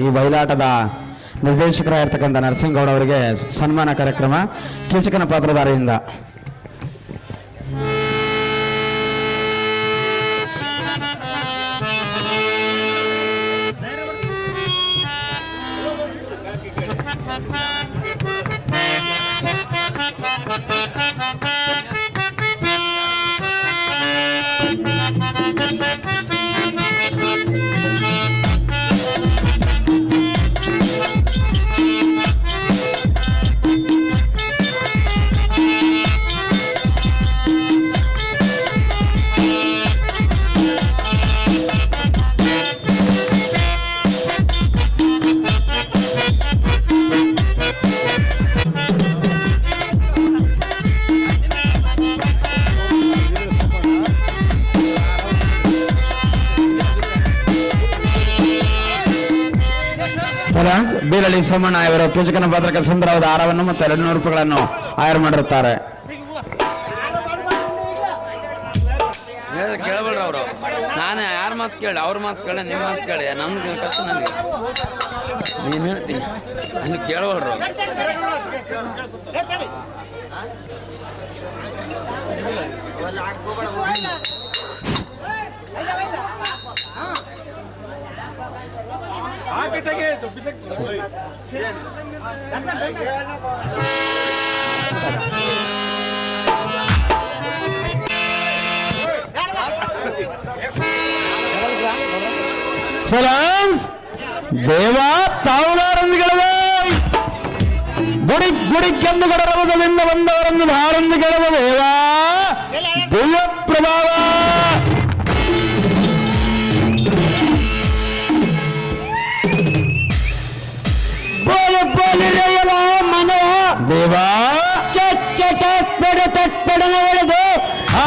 ಈ ಬಯಲಾಟದ ನಿರ್ದೇಶಕರಾಗಿರ್ತಕ್ಕಂಥ ನರಸಿಂಗೌಡ ಅವರಿಗೆ ಸನ್ಮಾನ ಕಾರ್ಯಕ್ರಮ ಕೀಚಕನ ಪಾತ್ರಧಾರಿಯಿಂದ. ಬೀರಳಿ ಸೋಮಣ್ಣ ಇವರು ಕೀಚಕನ ಪಾತ್ರಕ್ಕೆ ಸುಂದರವಾದ ಹಾರವನ್ನು ಮತ್ತು 200 ರೂಪಾಯಿಗಳನ್ನು ಆಯರ್ ಮಾಡಿರುತ್ತಾರೆ. ಕೇಳಬೇಡ್ರಿ ಅವರು, ನಾನು ಯಾರ ಮಾತು ಕೇಳಿ ಅವ್ರ ಮಾತು ಕೇಳಿ ನಿಮ್ಮ ಮಾತು ಕೇಳಿ ನಮ್ಗೆ ಕಷ್ಟ ನನಗೆ ನೀನು ಹೇಳ್ತೀನಿ ನನಗೆ ಕೇಳಬೇಡ್ರು. ಸಲಾನ್ಸ್ ದೇವ ತಾವುದಾರೊಂದಿಗೆ ಗುಡಿ ಗುಡಿ ಕೆಂದುಗಡ ರವದಿಂದ ಬಂದವರನ್ನು ಹಾರೊಂದು ಗೆಲುವ ದೇವ ದಿವ್ಯ ಪ್ರಭಾವ ಮನವ ದೇವ ಚಚ್ಚಟ ತಟ್ಪಡನ ಒಡೆದು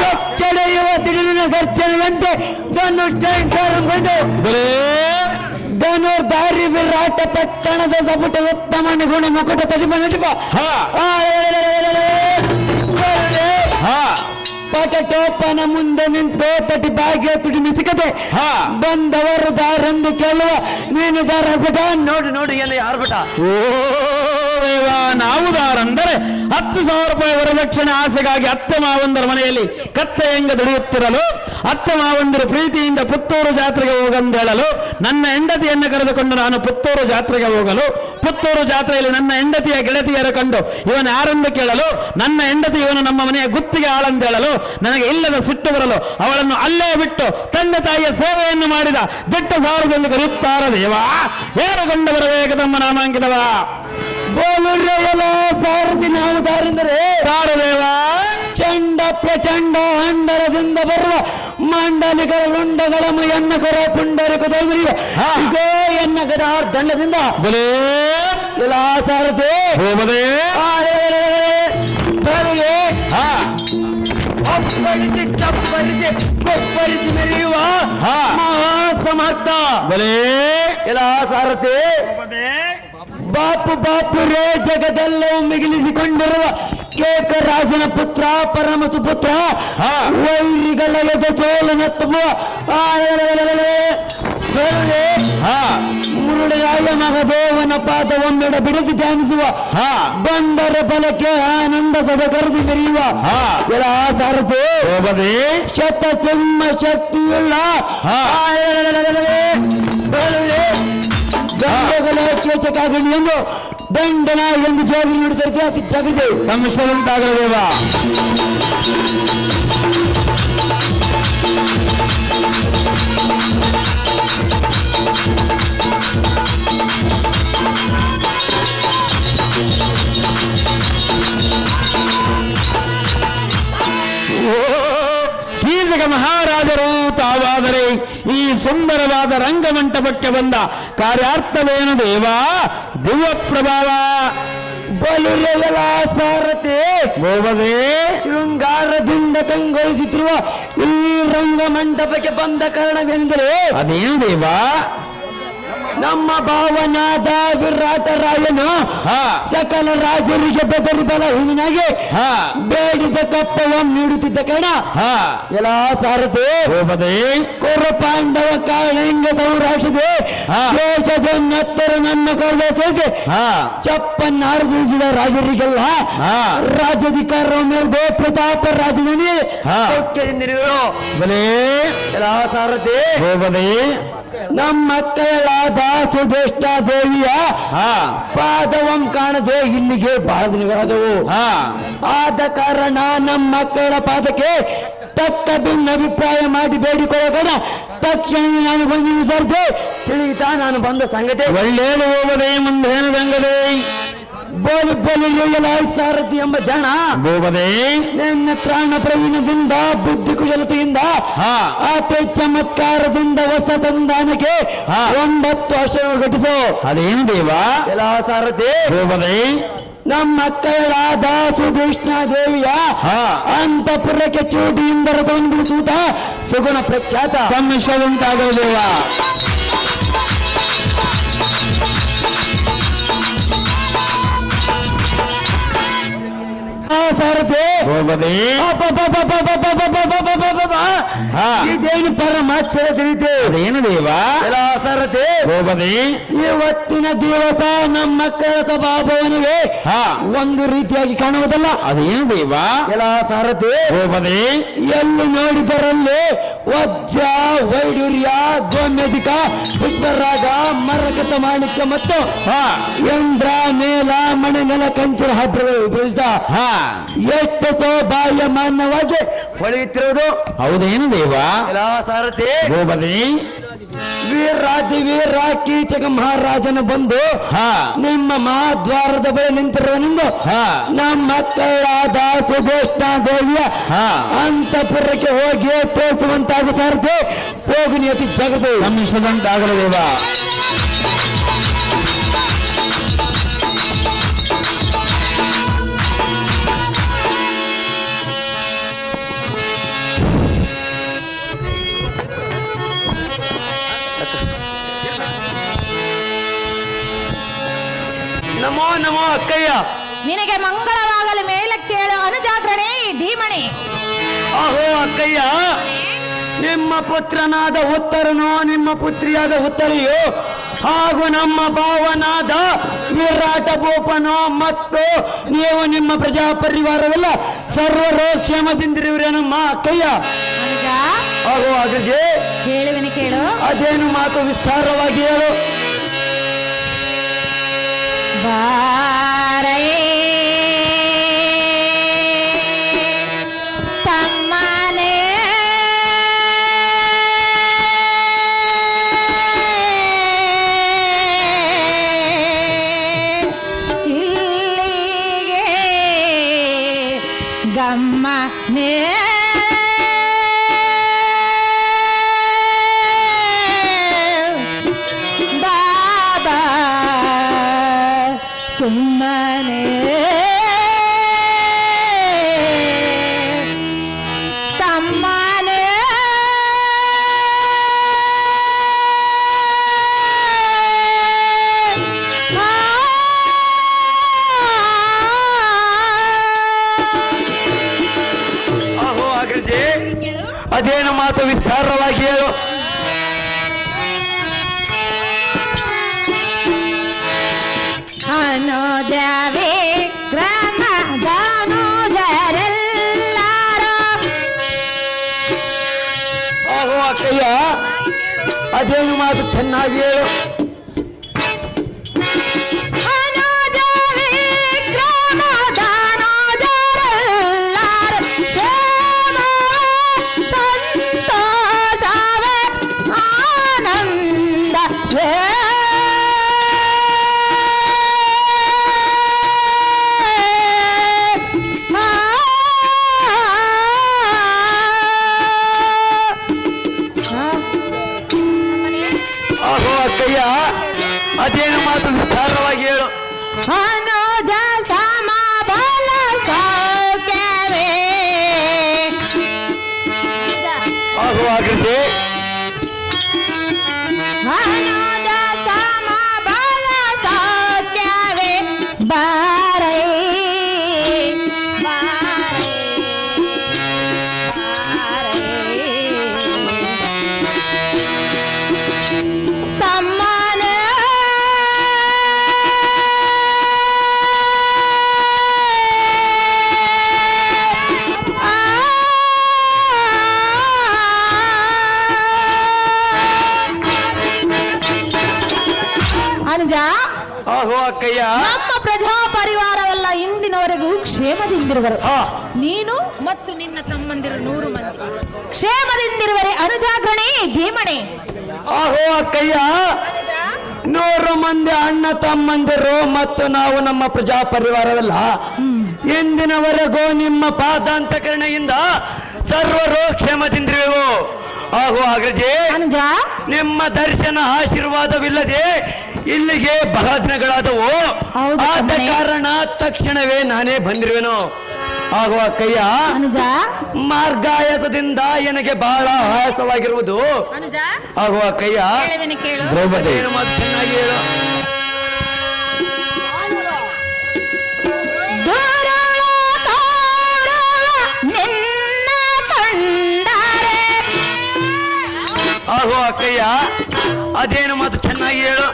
ಚಚ್ಚಡೆಯುವ ತಿರುವಿನ ಗರ್ಜನಂತೆ ಧನುರ್ಧಾರಿ ವಿರಾಟ ಪಟ್ಟಣದ ಸಪುಟ ಉತ್ತಮ ನಿಗುಣ ಮುಕುಟ ತಡಿಪ ನಟಿಪ ಪಟಟೋಪನ ಮುಂದೆ ನಿಂತು ತಟಿ ಭಾಗ್ಯ ತುಟಿ ಮಿಸಿಕತೆ ಬಂದವರು ದಾರಂದು ಕೇಳುವ ನೀನು ದಾರ ಪಟ ನೋಡಿ ನೋಡಿ ಎಲ್ಲ ಯಾರು ಪಟ ನಾವು ದಾರಂದರೆ 10,000 ರೂಪಾಯಿ ವರದಕ್ಷಿಣೆ ಆಸೆಗಾಗಿ ಅತ್ತೆ ಮಾವಂದರ ಮನೆಯಲ್ಲಿ ಕತ್ತೆ ಹೆಂಗ ದುಡಿಯುತ್ತಿರಲು ಅತ್ತೆ ಮಾವಂದಿರು ಪ್ರೀತಿಯಿಂದ ಪುತ್ತೂರು ಜಾತ್ರೆಗೆ ಹೋಗಂದೇಳಲು ನನ್ನ ಹೆಂಡತಿಯನ್ನು ಕರೆದುಕೊಂಡು ನಾನು ಪುತ್ತೂರು ಜಾತ್ರೆಗೆ ಹೋಗಲು ಪುತ್ತೂರು ಜಾತ್ರೆಯಲ್ಲಿ ನನ್ನ ಹೆಂಡತಿಯ ಗೆಳತಿಯರ ಕಂಡು ಇವನು ಯಾರೆಂದು ಕೇಳಲು ನನ್ನ ಹೆಂಡತಿ ಇವನು ನಮ್ಮ ಮನೆಯ ಗುತ್ತಿಗೆ ಆಳಂದೇಳಲು ನನಗೆ ಇಲ್ಲದ ಸಿಟ್ಟು ಬರಲು ಅವಳನ್ನು ಅಲ್ಲೇ ಬಿಟ್ಟು ತಂದೆ ತಾಯಿಯ ಸೇವೆಯನ್ನು ಮಾಡಿದ ದಿಟ್ಟ ಸಾರದಲ್ಲಿ ಕರೆಯುತ್ತಾರ ದೇವ ಏರುಗೊಂಡು ಬರಬೇಕು ತಮ್ಮ ನಾಮಾಂಕಿತವ ಸಾರಥಿ ನಾವು ದಾರೆಂದರೆ ದಾರದೇವ ಚಂಡ ಪ್ರಚಂಡ ಅಂಡರದಿಂದ ಬರುವ ಮಂಡಲಿಗಳ ರುಂಡಗಳ ಎನ್ನ ಕರ ಪುಂಡರಿಕ ಗೋ ಎನ್ನ ಗದಾರ್ ದಂಡದಿಂದ ಬಲೇ ಎಲ್ಲ ಸಾರಥಿ ಕೊಪ್ಪರಿಸಿ ಮೆರೆಯುವ ಸಮರ್ಥ ಬಲೇ ಎಲ್ಲ ಸಾರಥಿ ಬಾಪು ಬಾಪು ರೇ ಜಗದೆಲ್ಲವೂ ಮಿಗಿಲಿಸಿಕೊಂಡಿರುವ ಕೇಕರಾಜನ ಪುತ್ರ ಪರಮ ಸುಪುತ್ರ ವೈರಿಗಳ ಎದೆ ಸೋಲನ ತುಂಬುವ ಮುರುಡರಾಯ ಮಗದೇವನ ಪಾದವೊಮ್ಮೆಡ ಬಿಡಿಸಿ ಧ್ಯಾನಿಸುವ ಬಂದರ ಬಲಕ್ಕೆ ಆನಂದ ಸದ ಕರೆದು ಮೆರೆಯುವ ಸಾರಥಿ ಶತ ಸಿಂಹ ಶಕ್ತಿಯುಳ್ಳ ಕೇಚಕಾಗಣಿ ಎಂದು ದಂಡನ ಎಂದು ಜೋಗಿ ನೀಡುತ್ತಾರೆ ಅತಿ ಜಗದೆ ತಮ್ಮ ಇಷ್ಟದಂತಾಗಲೇವ ಕೀಚಕ ಮಹಾರಾಜರು ತಾವಾದರೆ ಈ ಸುಂದರವಾದ ರಂಗಮಂಟಪಕ್ಕೆ ಬಂದ ಕಾರ್ಯಾರ್ಥವೇನು ದೇವ ದಿವ್ಯ ಪ್ರಭಾವ ಬಲುರೆಗಳ ಸಾರಥಿ ಗೋವದೇ ಶೃಂಗಾರದಿಂದ ಕಂಗೊಳಿಸುತ್ತಿರುವ ಈ ರಂಗಮಂಟಪಕ್ಕೆ ಬಂದ ಕಾರಣವೆಂದರೆ ಅದೇನು ದೇವ ನಮ್ಮ ಭಾವನಾದ ವಿರಾಟ ರಾಯನು ಸಕಲ ರಾಜರಿಗೆ ಬೆದರಿ ಬಲಹೀನಾಗಿ ಬೇಡಿದ ಕಪ್ಪವನ್ನು ನೀಡುತ್ತಿದ್ದ ಕಾರಣ ಎಲ್ಲ ಸಾರಥಿ ಕುರು ಪಾಂಡವ ಕಾಳಿಂಗ ಸೌರಾಷ್ಟ್ರದೆ ದೇಶದ ನೆತ್ತರ ನನ್ನ ಕರೆದೋಸಿ ಚಪ್ಪನ್ನಾರಿಸಿದ ರಾಜರಿಗೆಲ್ಲ ರಾಜ್ಯಾಧಿಕಾರ ಮೇಲ್ದೆ ಪ್ರತಾಪ ರಾಜಧಾನಿ ಎಲ್ಲ ಸಾರಥಿ ನಮ್ಮ ಮಕ್ಕಳಾದ ಸುದೇಷ್ಟ ದೇವಿಯ ಪಾದವಂ ಕಾಣದೆ ಇಲ್ಲಿಗೆ ಬಹಳ ದಿನಗಳಾದವು ಆದ ಕಾರಣ ನಮ್ಮ ಮಕ್ಕಳ ಪಾದಕ್ಕೆ ತಕ್ಕ ಭಿನ್ನಾಭಿಪ್ರಾಯ ಮಾಡಿ ಬೇಡಿಕೊಳ್ಳೋಣ ತಕ್ಷಣ ನಾನು ಬಂದಿದ್ದು ಸರ್ತೆ ತಿಳಿತಾ ನಾನು ಬಂದ ಸಂಗತಿ ಒಳ್ಳೇದು ಹೋಗದೆ ಮುಂದೇನು ಗಂಗದೆ ಬೋಲಿ ಬೋಲಿ ಸಾರಥಿ ಎಂಬ ಜನ ಹೋಗದೆ ನನ್ನ ಪ್ರಾಣ ಪ್ರವೀಣದಿಂದ ಬುದ್ಧಿ ಕುಶಲತೆಯಿಂದ ಅತಿ ಚಮತ್ಕಾರದಿಂದ ಹೊಸ ಸಂಧಾನಕ್ಕೆ 9 ವರ್ಷ ಘಟಿಸು ಅದೇನು ದೇವ ಎಲ್ಲ ಸಾರಥಿ ಹೋಗದೆ ನಮ್ಮ ಮಕ್ಕಳಾದ ಸುಕೃಷ್ಣ ದೇವಿಯ ಅಂತಪುರಕ್ಕೆ ಚೂಟಿಯಿಂದ ರಥವನ್ನು ಬಿಡಿಸುತ್ತ ಸುಗುಣ ಪ್ರಖ್ಯಾತ ಸಮ್ಮಿಶ್ರವುಂಟಾಗುವ ದೇವ ಸಾರಥಿ ಹೋಗದೆ ಇದೇನು ಪರಮಾಶ್ಚರ್ಯ ತಿಳಿತೆ ಅದೇನು ದೇವ ಎಲ್ಲ ಸಾರಥಿ ಹೋಗದೆ ಇವತ್ತಿನ ದಿವಸ ನಮ್ಮ ಮಕ್ಕಳ ಸಭಾಭವನವೇ ಒಂದು ರೀತಿಯಾಗಿ ಕಾಣುವುದಲ್ಲ ಅದೇನು ದೇವ ಎಲ್ಲ ಸಾರಥಿ ಹೋಗದೆ ಎಲ್ಲಿ ನೋಡಿದರಲ್ಲಿ ವಜ್ರ ವೈಡೂರ್ಯ ಗೋಮ್ಯಧಿಕ ಪುಷ್ಪರಾಗ ಮರಕತ ಮಾಣಿಕ್ಯ ಮತ್ತು ಯಂದ್ರ ನೇಲ ಮಣಿ ನೆಲ ಕಂಚಿನ ಹಬ್ಬ ಎಷ್ಟು ಸೌಭಾಗ್ಯಮಾನವಾಗಿ ಹೊಳೆಯುತ್ತಿರುವುದು ಹೌದೇನು ದೇವ ಎಲ್ಲ ಸಾರಥಿ ಹೋಗದೆ ವೀರಾದಿ ವೀರ ಕೀಚಕ ಮಹಾರಾಜನ ಬಂದು ನಿಮ್ಮ ಮಹಾದ್ವಾರದ ಬಳಿ ನಿಂತಿರುವನೆಂದು ನಮ್ಮ ಮಕ್ಕಳಾದ ಸುದೇಷ್ಣ ದೇವಿಯ ಅಂತಪುರಕ್ಕೆ ಹೋಗಿ ತೋರಿಸುವಂತಾಗ ಸಾರಥಿ ಹೋಗಿ ಅತಿ ಜಗದು ಸಮ್ಮಿಶ್ರದಂತಾಗಲು ದೇವ ನಮೋ ನಮೋ ಅಕ್ಕಯ್ಯ ನಿನಗೆ ಮಂಗಳವಾಗಲು ಮೇಲೆ ಕೇಳು ಅನುಜಾಗ್ರಣೆ ಧೀಮಣಿ. ಅಹೋ ಅಕ್ಕಯ್ಯ, ನಿಮ್ಮ ಪುತ್ರನಾದ ಉತ್ತರನೋ ನಿಮ್ಮ ಪುತ್ರಿಯಾದ ಉತ್ತರಿಯೋ ಹಾಗೂ ನಮ್ಮ ಭಾವನಾದ ವಿರಾಟ ಭೂಪನೋ ಮತ್ತು ನೀವು ನಿಮ್ಮ ಪ್ರಜಾ ಪರಿವಾರವೆಲ್ಲ ಸರ್ವರು ಕ್ಷೇಮದಿಂದಿರುವಿರೇ ನಮ್ಮ ಅಕ್ಕಯ್ಯ. ಅನುಜ ಅಹೋ ಅಗ್ರಜೆ, ಕೇಳುವೆನು ಕೇಳು. ಅದೇನು ಮಾತು ವಿಸ್ತಾರವಾಗಿ ಹೇಳು. ಬಾರೇ ತಮ್ಮನೇ ಇಲ್ಲಿಗೆ ಗಮ್ಮನೇ ಸುಮ್ಮನೆ ತಮ್ಮನೆ ಅಹೋ ಅಗ್ರಜೆ, ಅದೇನು ಮಾತು ವಿಸ್ತಾರವಾಗಿ ಹೇಳು. ಅನುಜವೇ ಗ್ರಾಮದನುಜರೆಲ್ಲರೂ ಅಹೋ ಅಕ್ಕಯ್ಯ, ಅದೇನು ಮಾತು ಚೆನ್ನಾಗಿ ಹೇಳು. ಅನುಜವೇ ಗ್ರಾಮದನುಜರೆಲ್ಲರೂ ಕ್ಷೇಮವೇ ಸಂತೋಷವೇ ಆನಂದವೇ ಅಹೋ ಅಕ್ಕಯ್ಯ, ಆಹೋ ಅಕ್ಕಯ್ಯ. ನಮ್ಮ ಪ್ರಜಾ ಪರಿವಾರವೆಲ್ಲ ಇಂದಿನವರೆಗೂ ಕ್ಷೇಮದಿಂದಿರುವರು. ಹಾ. ನೀನು ಮತ್ತು ನಿನ್ನ ತಮ್ಮಂದಿರು 100 ಮಂದಿ ಕ್ಷೇಮದಿಂದಿರುವರೆ ಅನುಜಾಗ್ರಣೆ ಧೀಮಣೆ. ಆಹೋ ಅಕ್ಕಯ್ಯ, 100 ಮಂದಿ ಅಣ್ಣ ತಮ್ಮಂದಿರು ಮತ್ತು ನಾವು ನಮ್ಮ ಪ್ರಜಾ ಪರಿವಾರವೆಲ್ಲ ಇಂದಿನವರೆಗೂ ನಿಮ್ಮ ಪಾದಾಂತಕರಣೆಯಿಂದ ಸರ್ವರು ಕ್ಷೇಮದಿಂದಿರುವೆವು. ಆಹೋ ಅಗ್ರಜೆ, ಅನುಜ ನಿಮ್ಮ ದರ್ಶನ ಆಶೀರ್ವಾದವಿಲ್ಲದೆ ಇಲ್ಲಿಗೆ ಬಹಳ ದಿನಗಳಾದವು. ಹೌದು ಆದ ಕಣೆ. ಕಾರಣ ತಕ್ಷಣವೇ ನಾನೇ ಬಂದಿರುವೆನು. ಆಗುವ ಅಕ್ಕಯ್ಯ, ಅನುಜ ಮಾರ್ಗಾಯಸದಿಂದ ನನಗೆ ಬಹಳ ಆಯಾಸವಾಗಿರುವುದು. ಅನುಜ ಆಗುವ ಅಕ್ಕಯ್ಯ, ಕೇಳುವೆನು ಕೇಳು. ದ್ರೌಪದಿ ಏನು ಮಾತು ಚೆನ್ನಾಗಿ ಹೇಳು. ಆಗುವ ಅಕ್ಕಯ್ಯ, ಅದೇನು ಮಾತು ಚೆನ್ನಾಗಿ ಹೇಳು.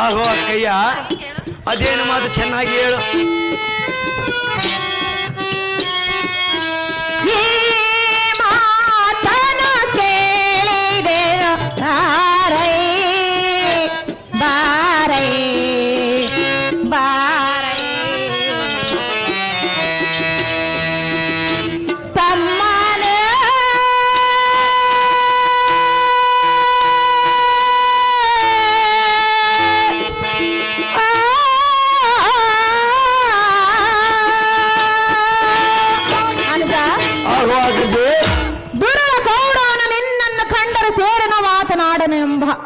ಆಹೋ ಅಕ್ಕಯ್ಯ, ಅದೇನು ಮಾತು ಚೆನ್ನಾಗಿ ಹೇಳು.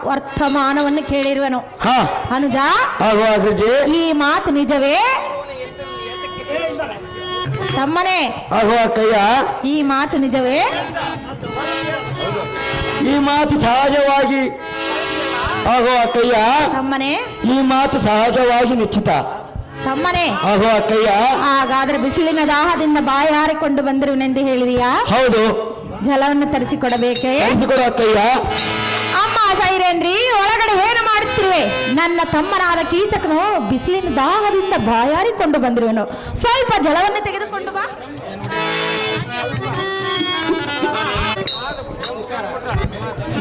ವರ್ತಮಾನವನ್ನು ಕೇಳಿರುವನು. ಅನುಜ, ಈ ಮಾತು ನಿಜವೇ? ತಮ್ಮನೇ, ಈ ಮಾತು ನಿಜವೇ? ಈ ಮಾತು ಸಹಜವಾಗಿ ಆಗೋ ಅಕ್ಕಯ್ಯ. ತಮ್ಮನೇ, ಈ ಮಾತು ಸಹಜವಾಗಿ ನಿಶ್ಚಿತ. ತಮ್ಮನೇ, ಆಗೋ ಅಕ್ಕಯ್ಯ. ಹಾಗಾದ್ರೆ ಬಿಸಿಲಿನ ದಾಹದಿಂದ ಬಾಯಿ ಹಾರಿಕೊಂಡು ಬಂದಿರುವನೆಂದು ಹೇಳಿದೀಯಾ? ಹೌದು. ಜಲವನ್ನು ತರಿಸಿಕೊಡಬೇಕೇ? ತರಿಸಿಕೊಡು ಅಕ್ಕಯ್ಯ. ಅಮ್ಮ ಸೈರೇಂದ್ರಿ, ಒಳಗಡೆ ಏನು ಮಾಡುತ್ತಿರುವೆ? ನನ್ನ ತಮ್ಮನಾದ ಕೀಚಕನು ಬಿಸಿಲಿನ ದಾಹದಿಂದ ಬಾಯಾರಿಕೊಂಡು ಬಂದಿರುವನು. ಸ್ವಲ್ಪ ಜಲವನ್ನು ತೆಗೆದುಕೊಂಡು ಬಾ.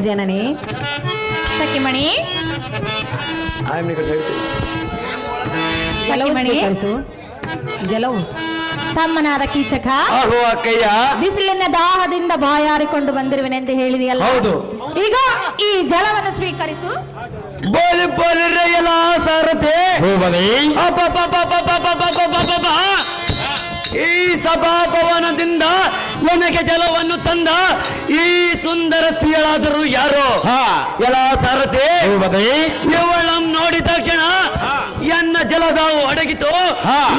ಜನನಿ, ಸಖಿಮಣಿ, ಜಲವು ತಮ್ಮನಾದ ಕೀಚಕ, ಅಕ್ಕಯ್ಯ, ಬಿಸಿಲಿನ ದಾಹದಿಂದ ಬಾಯಾರಿಕೊಂಡು ಬಂದಿರುವೆನೆಂದು ಹೇಳಿದೆಯಲ್ಲ? ಹೌದು. ಈಗ ಈ ಜಲವನ್ನು ಸ್ವೀಕರಿಸು. ಬೋಲಿ ಬೋಲಿ ರೈಲ ಸಾರಥಿ, ಈ ಸಭಾಭವನದಿಂದ ನನಗೆ ಜಲವನ್ನು ತಂದ ಈ ಸುಂದರ ಸ್ತ್ರೀಯಳಾದರೂ ಯಾರು? ಎಲ್ಲ ಸಾರಥಿ, ಇವಳಂ ನೋಡಿದ ತಕ್ಷಣ ಎನ್ನ ಜಲದಾವು ಅಡಗಿತು,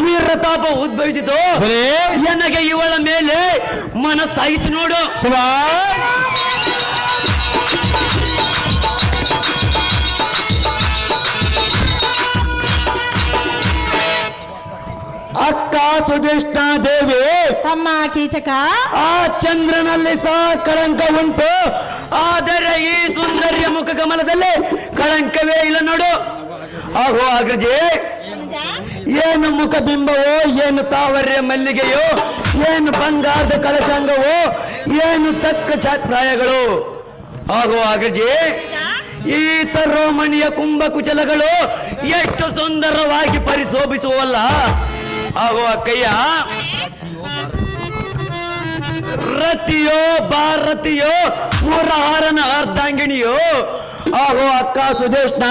ವೀರತಾಪ ಉದ್ಭವಿಸಿತು. ನನಗೆ ಇವಳ ಮೇಲೆ ಮನಸ್ಸಾಯಿತು ನೋಡು. ಅಕ್ಕ ಸುಧಿಷ್ಣ ದೇವಿ, ತಮ್ಮ ಕೀಚಕ, ಆ ಚಂದ್ರನಲ್ಲಿ ಸಹ ಕಳಂಕ ಉಂಟು, ಆದರೆ ಈ ಸುಂದರಿಯ ಮುಖ ಕಮಲದಲ್ಲಿ ಕಳಂಕವೇ ಇಲ್ಲ ನೋಡು. ಆಹೋ ಅಗ್ರಜೆ, ಏನು ಮುಖ ಬಿಂಬವೋ, ಏನು ತಾವರ್ಯ ಮಲ್ಲಿಗೆಯೋ, ಏನು ಬಂಗಾರದ ಕಳಶಾಂಗವೋ, ಏನು ತಕ್ಕ ಛಾತ್ರಾಯಗಳು. ಆಹೋ ಅಗ್ರಜೆ, ಈ ಸರ್ವಮಣಿಯ ಕುಂಭಕುಚಲಗಳು ಎಷ್ಟು ಸುಂದರವಾಗಿ ಪರಿಶೋಭಿಸುವಲ್ಲ. ಆಗೋ ಅಕ್ಕಯ್ಯ, ರತಿಯೋ ಭಾರತಿಯೋ ಮುರಹಾರನ ಅರ್ಧಾಂಗಿಣಿಯೋ. ಆಗೋ ಅಕ್ಕ ಸುದೇಶ್ನ,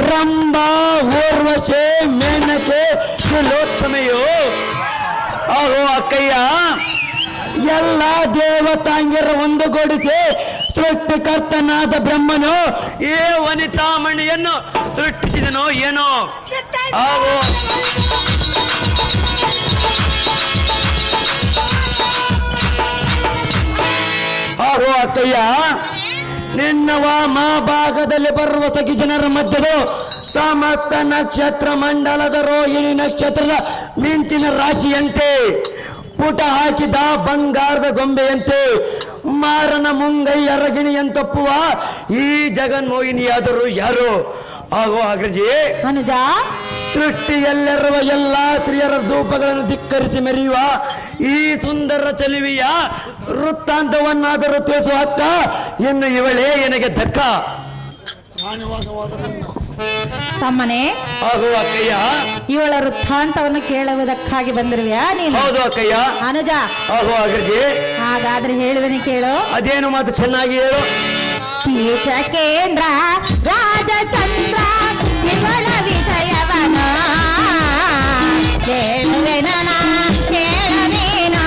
ರಂಭಾ ಊರ್ವಶೆ ಮೇನಕೆ ತಿಲೋತ್ತಮೆಯೋ. ಆಗೋ ಅಕ್ಕಯ್ಯ, ಎಲ್ಲ ದೇವತಾಂಗಿರ ಒಂದುಗೂಡಿಸಿ ಸೃಷ್ಟಿಕರ್ತನಾದ ಬ್ರಹ್ಮನು ಈ ವನಿತಾಮಣಿಯನ್ನು ಸೃಷ್ಟಿಸಿದನೋ ಏನೋ. ಆಹೋ ಅಕ್ಕಯ್ಯ, ನಿನ್ನ ವಾಮಭಾಗದಲ್ಲಿ ಬರುವ ಸಖಿ ಜನರ ಮಧ್ಯದ ಸಮಸ್ತ ನಕ್ಷತ್ರ ಮಂಡಲದ ರೋಹಿಣಿ ನಕ್ಷತ್ರದ ಮಿಂಚಿನ ರಾಶಿಯಂತೆ ಪುಟ ಹಾಕಿದ ಬಂಗಾರದ ಗೊಂಬೆಯಂತೆ ಮಾರನ ಮುಂಗೈ ಅರಗಿಣಿಯಂತಪ್ಪುವ ಈ ಜಗನ್ಮೋಹಿನಿಯಾದರೂ ಯಾರು? ಆಗೋ ಅಗ್ರಜಿ, ಅನುಜ, ಸೃಷ್ಟಿಯಲ್ಲಿರುವ ಎಲ್ಲಾ ಸ್ತ್ರೀಯರ ಧೂಪಗಳನ್ನು ಧಿಕ್ಕರಿಸಿ ಮೆರೆಯುವ ಈ ಸುಂದರ ಚಲುವಿಯ ವೃತ್ತಾಂತವನ್ನಾದರೂ ತಿಳಿಸುವ ಅಕ್ಕ ಇನ್ನು ಇವಳೇ ನನಗೆ ದಕ್ಕ. ತಮ್ಮನೇ, ಆಗೋ ಅಕ್ಕಯ್ಯ, ಇವಳ ವೃತ್ತಾಂತವನ್ನು ಕೇಳುವುದಕ್ಕಾಗಿ ಬಂದಿರುವೆಯಾ ನೀನು? ಹೌದು ಅಕ್ಕಯ್ಯ. ಅನುಜ, ಆಗೋ ಅಗ್ರಜಿ, ಹಾಗಾದ್ರೆ ಹೇಳುವನೆ ಕೇಳು. ಅದೇನು ಮಾತು ಚೆನ್ನಾಗಿ ಹೇಳು. ಕೀಚಕೇಂದ್ರ ರಾಜಚಂದ್ರ ಇವಳ ವಿಷಯವನ ಕೇಳುವೆನ ಕೇಳನೇನ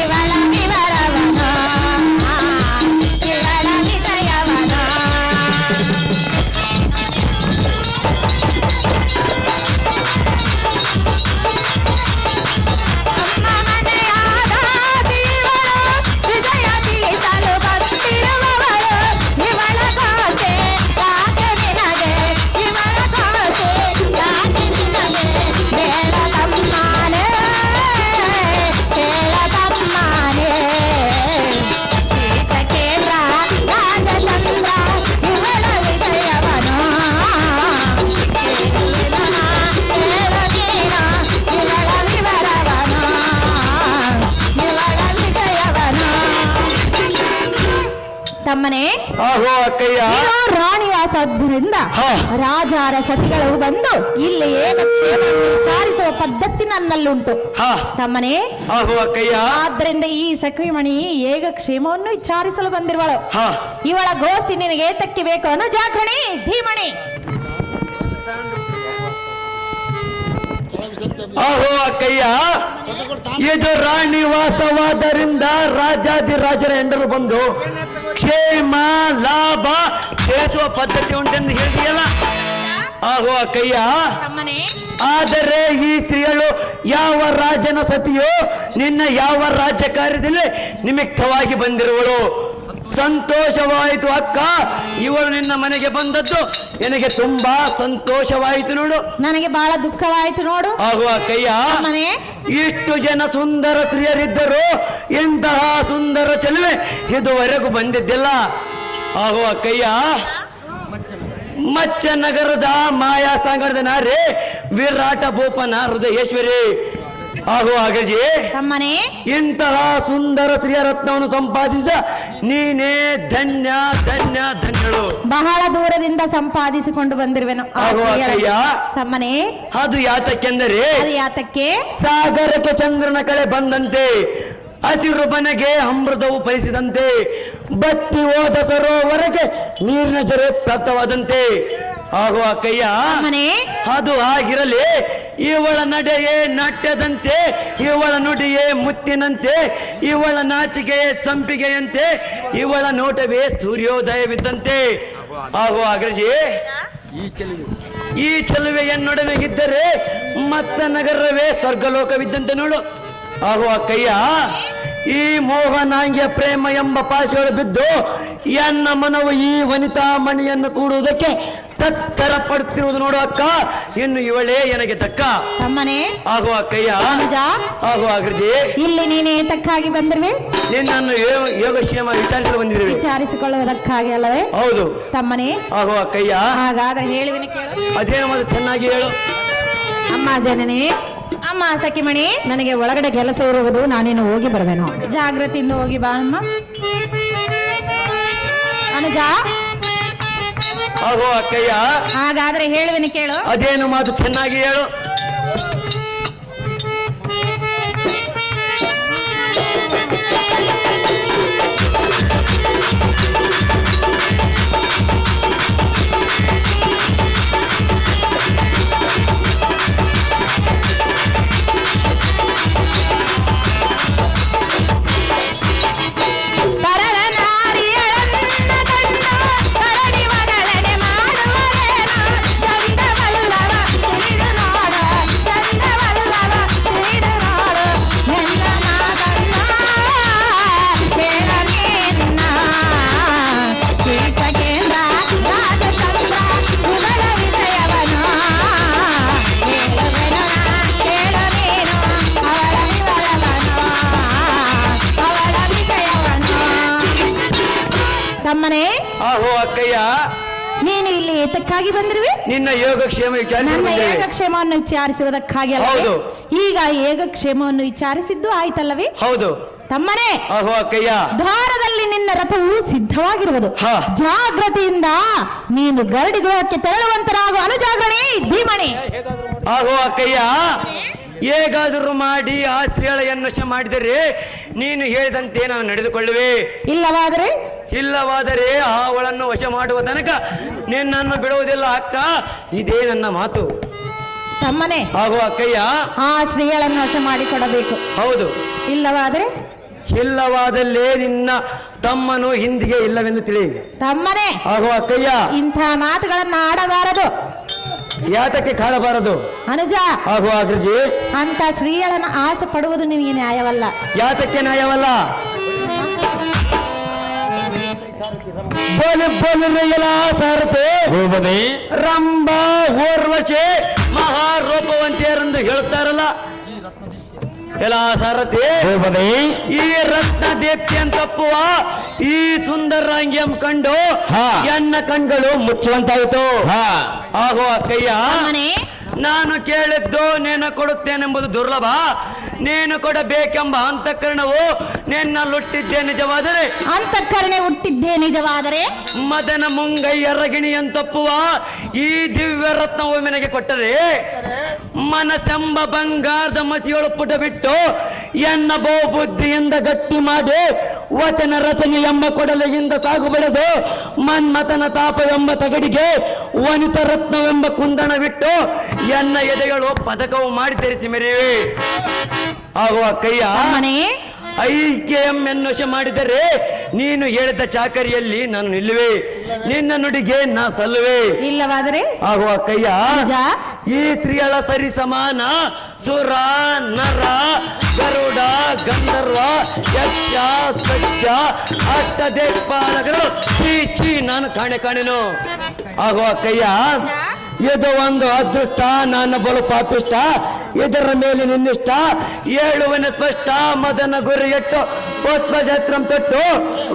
ಇವಳ ವಿವರವನ ಇವಳ ವಿಷಯವನ. ನಮ್ಮ ಮನೆಯಾದ ದೇವರು ವಿಜಯ ತೀಸಲು ಬಂದಿರುವವರು ಇವಳ ಕಾಸೆ ಯಾಕೆ ನಿನಗೆ, ಇವಳ ಕಾಸೆ ಯಾಕೆ ನಿನಗೆ, ಬೇಡ ತಮ್ಮನೇ ಕೇಳ ತಮ್ಮನೇ. ಕೀಚಕೇಂದ್ರ ರಾಜಚಂದ್ರ ಇವಳ ವಿಷಯವನು ಕೇಳುವೆನ ಕೇಳನೇನ ಇವಳ ವಿವರವನು ಇವಳ ವಿಷಯವನು. ತಮ್ಮನೇ, ಆಗೋ ಅಕ್ಕಯ್ಯ, ಇದು ರಾಣಿವಾಸದಿಂದ ಹಾ. ರಾಜಾರ ಸತಿಗಳು ಬಂದು ಇಲ್ಲಿ ಏಕಕ್ಷೇಮ ವಿಚಾರಿಸುವ ಪದ್ಧತಿ ನನ್ನಲ್ಲುಂಟು. ಹಾ. ತಮ್ಮನೇ, ಆಗೋ ಅಕ್ಕಯ್ಯ, ಆದ್ದರಿಂದ ಈ ಸಖಿಮಣಿ ಏಕಕ್ಷೇಮವನ್ನು ವಿಚಾರಿಸಲು ಬಂದಿರುವಳು. ಹಾ. ಇವಳ ಗೋಷ್ಠಿ ನಿನಗೆ ಏತಕ್ಕೆ ಬೇಕು ಅನ್ನೋ ಜಾಗರಣಿ ಧೀಮಣಿ. ಆಗೋ ಅಕ್ಕಯ್ಯ, ಇದು ರಾಣಿ ವಾಸವಾದ್ದರಿಂದ ರಾಜಾದಿರಾಜರ ಹೆಂಡರು ಬಂದು ಕ್ಷೇಮ ಲಾಭ ದೇಶುವ ಪದ್ಧತಿ ಉಂಟೆಂದು ಹೇಳಿದೆಯಲ್ಲ. ಆಗೋ ಅಕ್ಕಯ್ಯ, ತಮ್ಮನೇ, ಆದರೆ ಈ ಸ್ತ್ರೀಗಳು ಯಾವ ರಾಜನ ಸತಿಯೋ ನಿನ್ನ ಯಾವ ರಾಜ್ಯ ಕಾರ್ಯದಲ್ಲಿ ನಿಮಿತ್ತವಾಗಿ ಬಂದಿರುವಳು. ಸಂತೋಷವಾಯಿತು ಅಕ್ಕ, ಇವಳು ನಿನ್ನ ಮನೆಗೆ ಬಂದದ್ದು ನನಗೆ ತುಂಬಾ ಸಂತೋಷವಾಯಿತು ನೋಡು. ನನಗೆ ಬಹಳ ದುಃಖವಾಯಿತು ನೋಡು. ಆಗೋ ಅಕ್ಕಯ್ಯ, ತಮ್ಮನೇ, ಇಷ್ಟು ಜನ ಸುಂದರ ಸ್ತ್ರೀಯರಿದ್ದರು ಇಂತಹ ಸುಂದರ ಚೆಲುವೆ ಇದುವರೆಗೂ ಬಂದಿದ್ದಿಲ್ಲ. ಆಗೋ ಅಕ್ಕಯ್ಯ, ಮಚ್ಚ ನಗರದ ಮಾಯಾ ಸಾಗರದ ನಾರಿ ವಿರಾಟ ಭೂಪನ ಹೃದಯೇಶ್ವರಿ. ಆಗೋ ಅಗಜಿ, ತಮ್ಮನೇ, ಇಂತಹ ಸುಂದರ ಸ್ತ್ರೀಯ ರತ್ನವನ್ನು ಸಂಪಾದಿಸಿದ ನೀನೇ ಧನ್ಯ ಧನ್ಯ ಧನ್ಯಳು. ಬಹಳ ದೂರದಿಂದ ಸಂಪಾದಿಸಿಕೊಂಡು ಬಂದಿರುವೆನು ಆ ಆಗೋ ಸ್ತ್ರೀಯರ. ಅಕ್ಕಯ್ಯ, ತಮ್ಮನೇ, ಅದು ಯಾತಕ್ಕೆಂದರೆ ಅದು ಯಾತಕ್ಕೆ? ಸಾಗರಕ್ಕೆ ಚಂದ್ರನ ಕಳೆ ಬಂದಂತೆ, ಹಸಿರು ಬನಗೆ ಅಮೃತವು ಫಲಿಸಿದಂತೆ, ಬತ್ತಿ ಹೋದ ಸರೋವರಕ್ಕೆ ನೀರಿನ ಜರೆ ಪ್ರಾಪ್ತವಾದಂತೆ. ಆಗೋ ಅಕ್ಕಯ್ಯ, ತಮ್ಮನೇ, ಅದು ಆಗಿರಲಿ. ಇವಳ ನಡೆಯೇ ನಾಟ್ಯದಂತೆ, ಇವಳ ನುಡಿಯೇ ಮುತ್ತಿನಂತೆ, ಇವಳ ನಾಚಿಕೆಯೇ ಸಂಪಿಗೆಯಂತೆ, ಇವಳ ನೋಟವೇ ಸೂರ್ಯೋದಯವಿದ್ದಂತೆ. ಆಗೋ ಅಗ್ರಜಿ, ಈ ಚೆಲುವೆಯನ್ನೊಡನೆ ಇದ್ದರೆ ಮತ್ತ ನಗರವೇ ಸ್ವರ್ಗಲೋಕವಿದ್ದಂತೆ ನೋಡು. ಆಗೋ ಅಕ್ಕಯ್ಯ, ಈ ಮೋಹನಾಂಗಿಯ ಪ್ರೇಮ ಎಂಬ ಪಾಶಗಳು ಬಿದ್ದು ಎನ್ನ ಮನವು ಈ ವನಿತಾ ಮಣಿಯನ್ನು ಕೂಡುವುದಕ್ಕೆ ತತ್ತರ ಪಡುತ್ತಿರುವುದು ನೋಡು ಅಕ್ಕ, ಇನ್ನು ಇವಳೇ ನನಗೆ ತಕ್ಕ. ತಮ್ಮನೇ, ಆಗೋ ಅಕ್ಕಯ್ಯ, ಅನುಜ, ಆಗೋ ಅಗ್ರಜಿ, ಇಲ್ಲಿ ನೀನೇ ಏತಕ್ಕಾಗಿ ಬಂದಿರುವೆ? ನಿನ್ನನ್ನು ಯೋಗಕ್ಷೇಮ ವಿಚಾರಿಸಲು ಬಂದಿರುವೆ. ವಿಚಾರಿಸಿಕೊಳ್ಳುವುದಕ್ಕಾಗಿ ಅಲ್ಲವೇ? ಹೌದು. ತಮ್ಮನೇ, ಆಗೋ ಅಕ್ಕಯ್ಯ, ಹಾಗಾದ್ರೆ ಹೇಳುವಿನ ಕೇಳು. ಅದೇನು ಮಾತು ಚೆನ್ನಾಗಿ ಹೇಳು. ಅಮ್ಮ ಜನನಿ, ಅಮ್ಮ ಸಖಿಮಣಿ, ನನಗೆ ಒಳಗಡೆ ಕೆಲಸ ಇರುವುದು, ನಾನೇನು ಹೋಗಿ ಬರುವೆನು. ಜಾಗೃತಿಯಿಂದ ಹೋಗಿ ಬಾ ಅಮ್ಮ. ಅನುಜ, ಆಗೋ ಅಕ್ಕಯ್ಯ, ಹಾಗಾದ್ರೆ ಹೇಳುವಿನ ಕೇಳು. ಅದೇನು ಮಾತು ಚೆನ್ನಾಗಿ ಹೇಳು. ಮಾಡುವರೇನ ಚಂದ ಬಲ್ಲವ ತಿಳಿದು ನೋಡ ತಮ್ಮನೇ ಆಹೋ ಅಕ್ಕಯ್ಯ, ನೀನು ಇಲ್ಲಿ ಏತಕ್ಕಾಗಿ ಬಂದಿರುವೆ? ನಿನ್ನ ಯೋಗಕ್ಷೇಮ ನನ್ನ ವಿಚಾರಿಸಿದ್ದೇವೆ. ಯೋಗಕ್ಷೇಮವನ್ನು ವಿಚಾರಿಸುವುದಕ್ಕಾಗಿ ಅಲ್ಲವೇ? ಹೌದು. ಈಗ ಯೋಗಕ್ಷೇಮವನ್ನು ವಿಚಾರಿಸಿದ್ದು ಆಯ್ತಲ್ಲವೇ? ಹೌದು. ತಮ್ಮನೇ ಆಹೋ ಅಕ್ಕಯ್ಯ, ದ್ವಾರದಲ್ಲಿ ನಿನ್ನ ರಥವು ಸಿದ್ಧವಾಗಿರುವುದು. ಹಾ. ಜಾಗ್ರತೆಯಿಂದ ನೀನು ಗರಡಿ ಗೃಹಕ್ಕೆ ತೆರಳುವಂತರಾಗು ಅನುಜಾಗ್ರಣೆ ಧೀಮಣಿ. ಆಹೋ ಅಕ್ಕಯ್ಯ, ಹೇಗಾದರೂ ಮಾಡಿ ಆ ಸ್ತ್ರೀಗಳ ಅನ್ವೇಷಣೆ ಮಾಡಿದರೆ ನೀನು ಹೇಳಿದಂತೆ ನಾನು ನಡೆದುಕೊಳ್ಳುವೆ. ಇಲ್ಲವಾದರೆ ಅವಳನ್ನು ವಶ ಮಾಡುವ ತನಕ ನಿನ್ನನ್ನು ಬಿಡುವುದಿಲ್ಲ ಅಕ್ಕ, ಇದೇ ನನ್ನ ಮಾತು. ತಮ್ಮನೇ ಆಹೋ ಅಕ್ಕಯ್ಯ, ಆ ಶ್ರೀಗಳನ್ನು ವಶ ಮಾಡಿಕೊಡಬೇಕು. ಹೌದು. ಇಲ್ಲವಾದರೆ ನಿನ್ನ ತಮ್ಮನು ಹಿಂದಿಗೆ ಇಲ್ಲವೆಂದು ತಿಳಿ. ತಮ್ಮನೇ ಆಹೋ ಅಕ್ಕಯ್ಯ, ಇಂಥ ಮಾತುಗಳನ್ನ ಆಡಬಾರದು. ಯಾತಕ್ಕೆ ಕಾಡಬಾರದು ಅನುಜ, ಆಹೋ ಅಗ್ರಜಿ, ಅಂತ ಶ್ರೀಗಳನ್ನ ಆಸೆ ಪಡುವುದು ನಿನಗೆ ನ್ಯಾಯವಲ್ಲ. ಯಾತಕ್ಕೆ ನ್ಯಾಯವಲ್ಲ? ರಂಭ ಊರ್ವಶಿ ಮಹಾರೂಪವಂತಿಯರೆಂದು ಹೇಳ್ತಾರಲ್ಲ ಎಲ್ಲ ಸಾರಥಿ, ಈ ರತ್ನ ದೀಪ್ತಿ ಅಂತಪ್ಪುವ ಈ ಸುಂದರಾಂಗಿಯಂ ಕಂಡು ಎನ್ನ ಕಣ್ಗಳು ಮುಚ್ಚುವಂತಾಯಿತು. ಆಹೋ ಅಕ್ಕಯ್ಯ, ನಾನು ಕೇಳಿದ್ದು ನೀನು ಕೊಡುತ್ತೇನೆಂಬುದು ದುರ್ಲಭ. ನೀನು ಕೊಡಬೇಕೆಂಬ ಅಂತಃಕರಣವು ನಿನ್ನಲ್ಲುಟ್ಟಿದ್ದೇ ನಿಜವಾದರೆ, ಅಂತಃಕರಣೆ ಹುಟ್ಟಿದ್ದೇ ನಿಜವಾದರೆ, ಮದನ ಮುಂಗೈಯರಗಿಣಿ ಅಂತಪ್ಪುವ ಈ ದಿವ್ಯ ರತ್ನವು ನಿನಗೆ ಕೊಟ್ಟರೆ ಮನಸೆಂಬ ಬಂಗಾರದ ಮಸಿಯೊಳು ಪುಟ ಬಿಟ್ಟು ಎನ್ನ ಬಹುಬುದ್ಧಿಯಿಂದ ಗಟ್ಟಿ ಮಾಡಿ ವಚನ ರಚನೆ ಎಂಬ ಕೊಡಲೆಯಿಂದ ಸಾಗು ಬೆಳೆದು ಮನ್ಮಥನ ತಾಪ ಎಂಬ ತಗಡಿಗೆ ವನಿತ ರತ್ನವೆಂಬ ಕುಂದಣವಿಟ್ಟು ಎನ್ನ ಎದೆಗಳು ಪದಕವು ಮಾಡಿ ಧರಿಸಿ ಮೆರೆಯುವೆ. ಆಗುವ ಅಕ್ಕಯ್ಯ, ಐಕ್ಯಂ ಎನ್ನೋಷ ಮಾಡಿದರೆ ನೀನು ಹೇಳಿದ ಚಾಕರಿಯಲ್ಲಿ ನಾನು ನಿಲ್ಲುವೆ, ನಿನ್ನ ನುಡಿಗೆ ನಾ ಸಲ್ಲುವೆ. ಇಲ್ಲವಾದರೆ ಆಗುವ ಅಕ್ಕಯ್ಯ, ಈ ಸ್ತ್ರೀಗಳ ಸರಿ ಸಮಾನ ಸುರ ನರ ಗರುಡ ಗಂಧರ್ವ ಯಕ್ಷ ಸತ್ಯ ಅಷ್ಟದೇಪಾಲಕರು ಚೀ ನಾನು ಕಾಣೆನು. ಆಗುವ ಅಕ್ಕಯ್ಯ, ಇದು ಒಂದು ಅದೃಷ್ಟ, ನನ್ನ ಬಲು ಪಾಪಿಷ್ಟ, ಇದರ ಮೇಲೆ ನಿನ್ನಿಷ್ಟ. ಏಳುವನ ಸ್ಪಷ್ಟ ಮದನ ಗುರಿಯಟ್ಟು ಪುಷ್ಪಛತ್ರಂ ತೊಟ್ಟು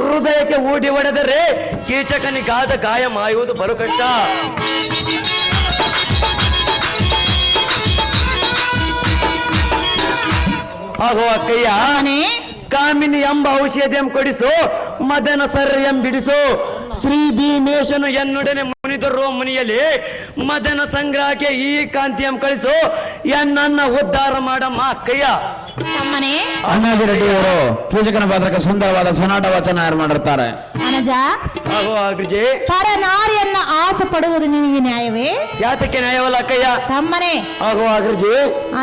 ಹೃದಯಕ್ಕೆ ಊಡಿ ಹೊಡೆದರೆ ಕೀಚಕನಿಗಾದ ಗಾಯ ಮಾಯುವುದು ಬಲು ಕಷ್ಟ. ಆಹೋ ಅಕ್ಕಯ್ಯ, ಕಾಮಿನಿ ಎಂಬ ಔಷಧಿಯಂ ಕೊಡಿಸು, ಮದನ ಸರ್ಯಂ ಬಿಡಿಸು. ಶ್ರೀ ಭೀಮೇಶನು ಎನ್ನುಡನೆ ಮುನಿದರು ಮುನಿಯಲಿ ಮದನ ಸಂಗ್ರಹಕ್ಕೆ ಈ ಕಾಂತಿಯಂ ಕಳಿಸು, ಎನ್ನ ಉದ್ಧಾರ ಮಾಡಮ್ಮ ಅಕ್ಕಯ್ಯ. ಅಣ್ಣಾಜಿ ರೆಡ್ಡಿಯವರು ಕೀಚಕನ ಪಾತ್ರಕ್ಕೆ ಸುಂದರವಾದ ಸನಾಟ ವಚನ ಮಾಡಿರ್ತಾರೆ. ಅನಜ, ಆಹೋ ಅಗ್ರಜಿ, ಪರನಾರಿಯನ್ನ ಆಸೆ ಪಡುವುದು ನಿನಗೆ ನ್ಯಾಯವೇ? ಯಾತಕ್ಕೆ ನ್ಯಾಯವಲ್ಲ ಅಕ್ಕಯ್ಯ? ತಮ್ಮನೇ, ಆಹೋ ಅಗ್ರಜಿ,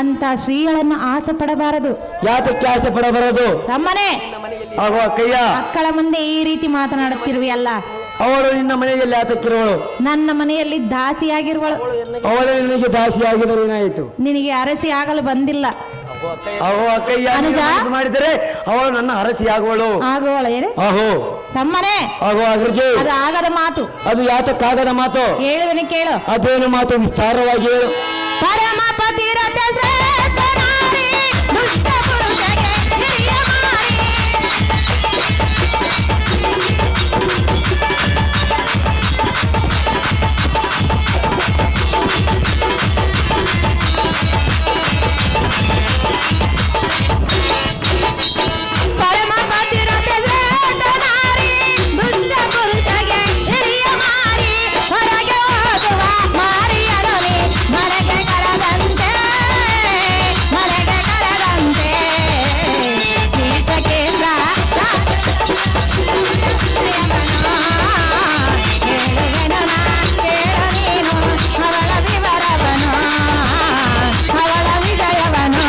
ಅಂತ ಶ್ರೀಗಳನ್ನು ಆಸೆ ಪಡಬಾರದು. ಯಾತಕ್ಕೆ ಆಸೆ ಪಡಬಾರದು? ತಮ್ಮನೇ, ಆಹೋ ಅಕ್ಕಯ್ಯ, ಮಕ್ಕಳ ಮುಂದೆ ಈ ರೀತಿ ಮಾತನಾಡುತ್ತಿರುವೆ ಅಲ್ಲ. ಅವಳು ನಿನ್ನ ಮನೆಯಲ್ಲಿ ಯಾತಕ್ಕಿರುವಳು? ನನ್ನ ಮನೆಯಲ್ಲಿ ದಾಸಿಯಾಗಿರುವಳು. ಅವಳು ನಿನಗೆ ದಾಸಿಯಾಗಿದರೆ ಏನಾಯಿತು? ನಿನಗೆ ಅರಸಿ ಆಗಲು ಬಂದಿಲ್ಲ. ಅಹೋ ಅಕ್ಕಯ್ಯ, ಮಾಡಿದರೆ ಅವಳು ನನ್ನ ಅರಸಿ ಆಗುವಳು. ಆಗುವಳೇನೆ? ಆಹೋ ತಮ್ಮನೇ, ಆಹೋ ಅಗ್ರಜಿ, ಅದು ಆಗದ ಮಾತು. ಅದು ಯಾತಕ್ಕಾಗದ ಮಾತು? ಹೇಳುವನೆ ಕೇಳು. ಅದೇನು ಮಾತು? ವಿಸ್ತಾರವಾಗಿ ಹೇಳು. ಪರಮ ಪತಿರಥ ಶ್ರೇಷ್ಠ ನಾರಿ, ದುಷ್ಟ ಪುರುಷಗೆ ಹಿರಿಯ ಮಾರಿ. ಪರಮ ಪತಿರಥ ಶ್ರೇಷ್ಠ ನಾರಿ, ದುಷ್ಟ ಪುರುಷಗೆ ಹಿರಿಯ ಮಾರಿ. ಹೊರಗೆ ಹೋಗುವ ಮಾರಿಯರೊಲಿ ಮನೆಗೆ ಕರೆದಂತೆ, ಮನೆಗೆ ಕರೆದಂತೆ. ಕೀಟಕೇಂದ್ರ ಹೇಳುವೆನು ನಾ, ಕೇಳು ನೀನು ಅವಳ ವಿವರವನು, ಅವಳ ವಿಜಯವನು.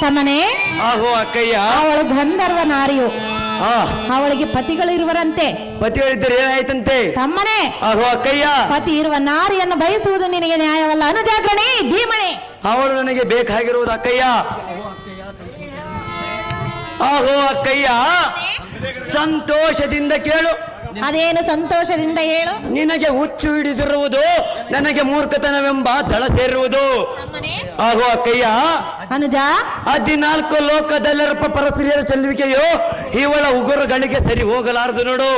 ತಮ್ಮನೇ, ಆಹೋ ಅಕ್ಕಯ್ಯ, ಅವಳು ಗಂಧರ್ವ ನಾರಿಯು. ಆ ಅವಳಿಗೆ ಪತಿಗಳಿರುವರಂತೆ. ಪತಿಗಳಿದ್ದರೆ ಏನಾಯ್ತಂತೆ? ತಮ್ಮನೇ, ಆಹೋ ಅಕ್ಕಯ್ಯ, ಪತಿ ಇರುವ ನಾರಿಯನ್ನು ಬಯಸುವುದು ನಿನಗೆ ನ್ಯಾಯವಲ್ಲ. ಅನುಜಾಗ್ರಣೆ ಧೀಮಣೆ. ಅವಳು ನನಗೆ ಬೇಕಾಗಿರುವುದು ಅಕ್ಕಯ್ಯ. ಆಹೋ ಅಕ್ಕಯ್ಯ, ಸಂತೋಷದಿಂದ ಕೇಳು. ಅದೇನು ಸಂತೋಷದಿಂದ ಹೇಳು. ನಿನಗೆ ಹುಚ್ಚು ಹಿಡಿದಿರುವುದು, ನನಗೆ ಮೂರ್ಖತನವೆಂಬ ದಳ ಸೇರುವುದು. ಆಹೋ ಅಕ್ಕಯ್ಯ, ಅನುಜ 14 ಲೋಕದಲ್ಲಿರಪ್ಪ ಪರಸ್ತ್ರೀಯರ ಚೆಲ್ಲುವಿಕೆಯು ಇವಳ ಉಗುರುಗಳಿಗೆ ಸರಿ ಹೋಗಲಾರದು ನೋಡು.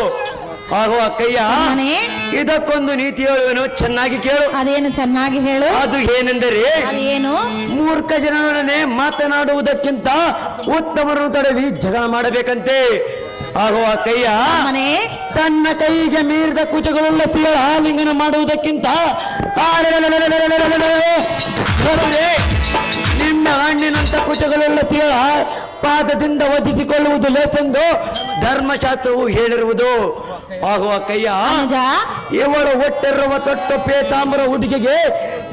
ಆಗುವ ಅಕ್ಕಯ್ಯ, ಮನೆ ಇದಕ್ಕೊಂದು ನೀತಿ ಹೇಳುವೆನು, ಚೆನ್ನಾಗಿ ಕೇಳು. ಅದೇನು ಚೆನ್ನಾಗಿ ಹೇಳು. ಅದು ಏನೆಂದರೆ, ಅದೇನು? ಮೂರ್ಖ ಜನರೊಡನೆ ಮಾತನಾಡುವುದಕ್ಕಿಂತ ಉತ್ತಮರನ್ನು ತಡವಿ ಜಗಳ ಮಾಡಬೇಕಂತೆ. ಆಗುವ ಅಕ್ಕಯ್ಯ, ಮನೆ ತನ್ನ ಕೈಗೆ ಮೀರಿದ ಕುಚಗಳುಳ್ಳ ಸ್ತ್ರೀಗಳ ಆಲಿಂಗನ ಮಾಡುವುದಕ್ಕಿಂತ ನಿನ್ನ ಹಣ್ಣಿನಂತ ಕುಚಗಳುಳ್ಳ ಸ್ತ್ರೀಗಳ ಪಾದದಿಂದ ಒದಿಸಿಕೊಳ್ಳುವುದು ಲೇಸೆಂದು ಧರ್ಮಶಾಸ್ತ್ರವು ಹೇಳಿರುವುದು. ಆಗುವ ಅಕ್ಕಯ್ಯ, ಅನುಜ ಇವಳು ಒಟ್ಟಿರುವ ತೊಟ್ಟು ಪೇತಾಂಬರ ಹುಡುಗಿಗೆ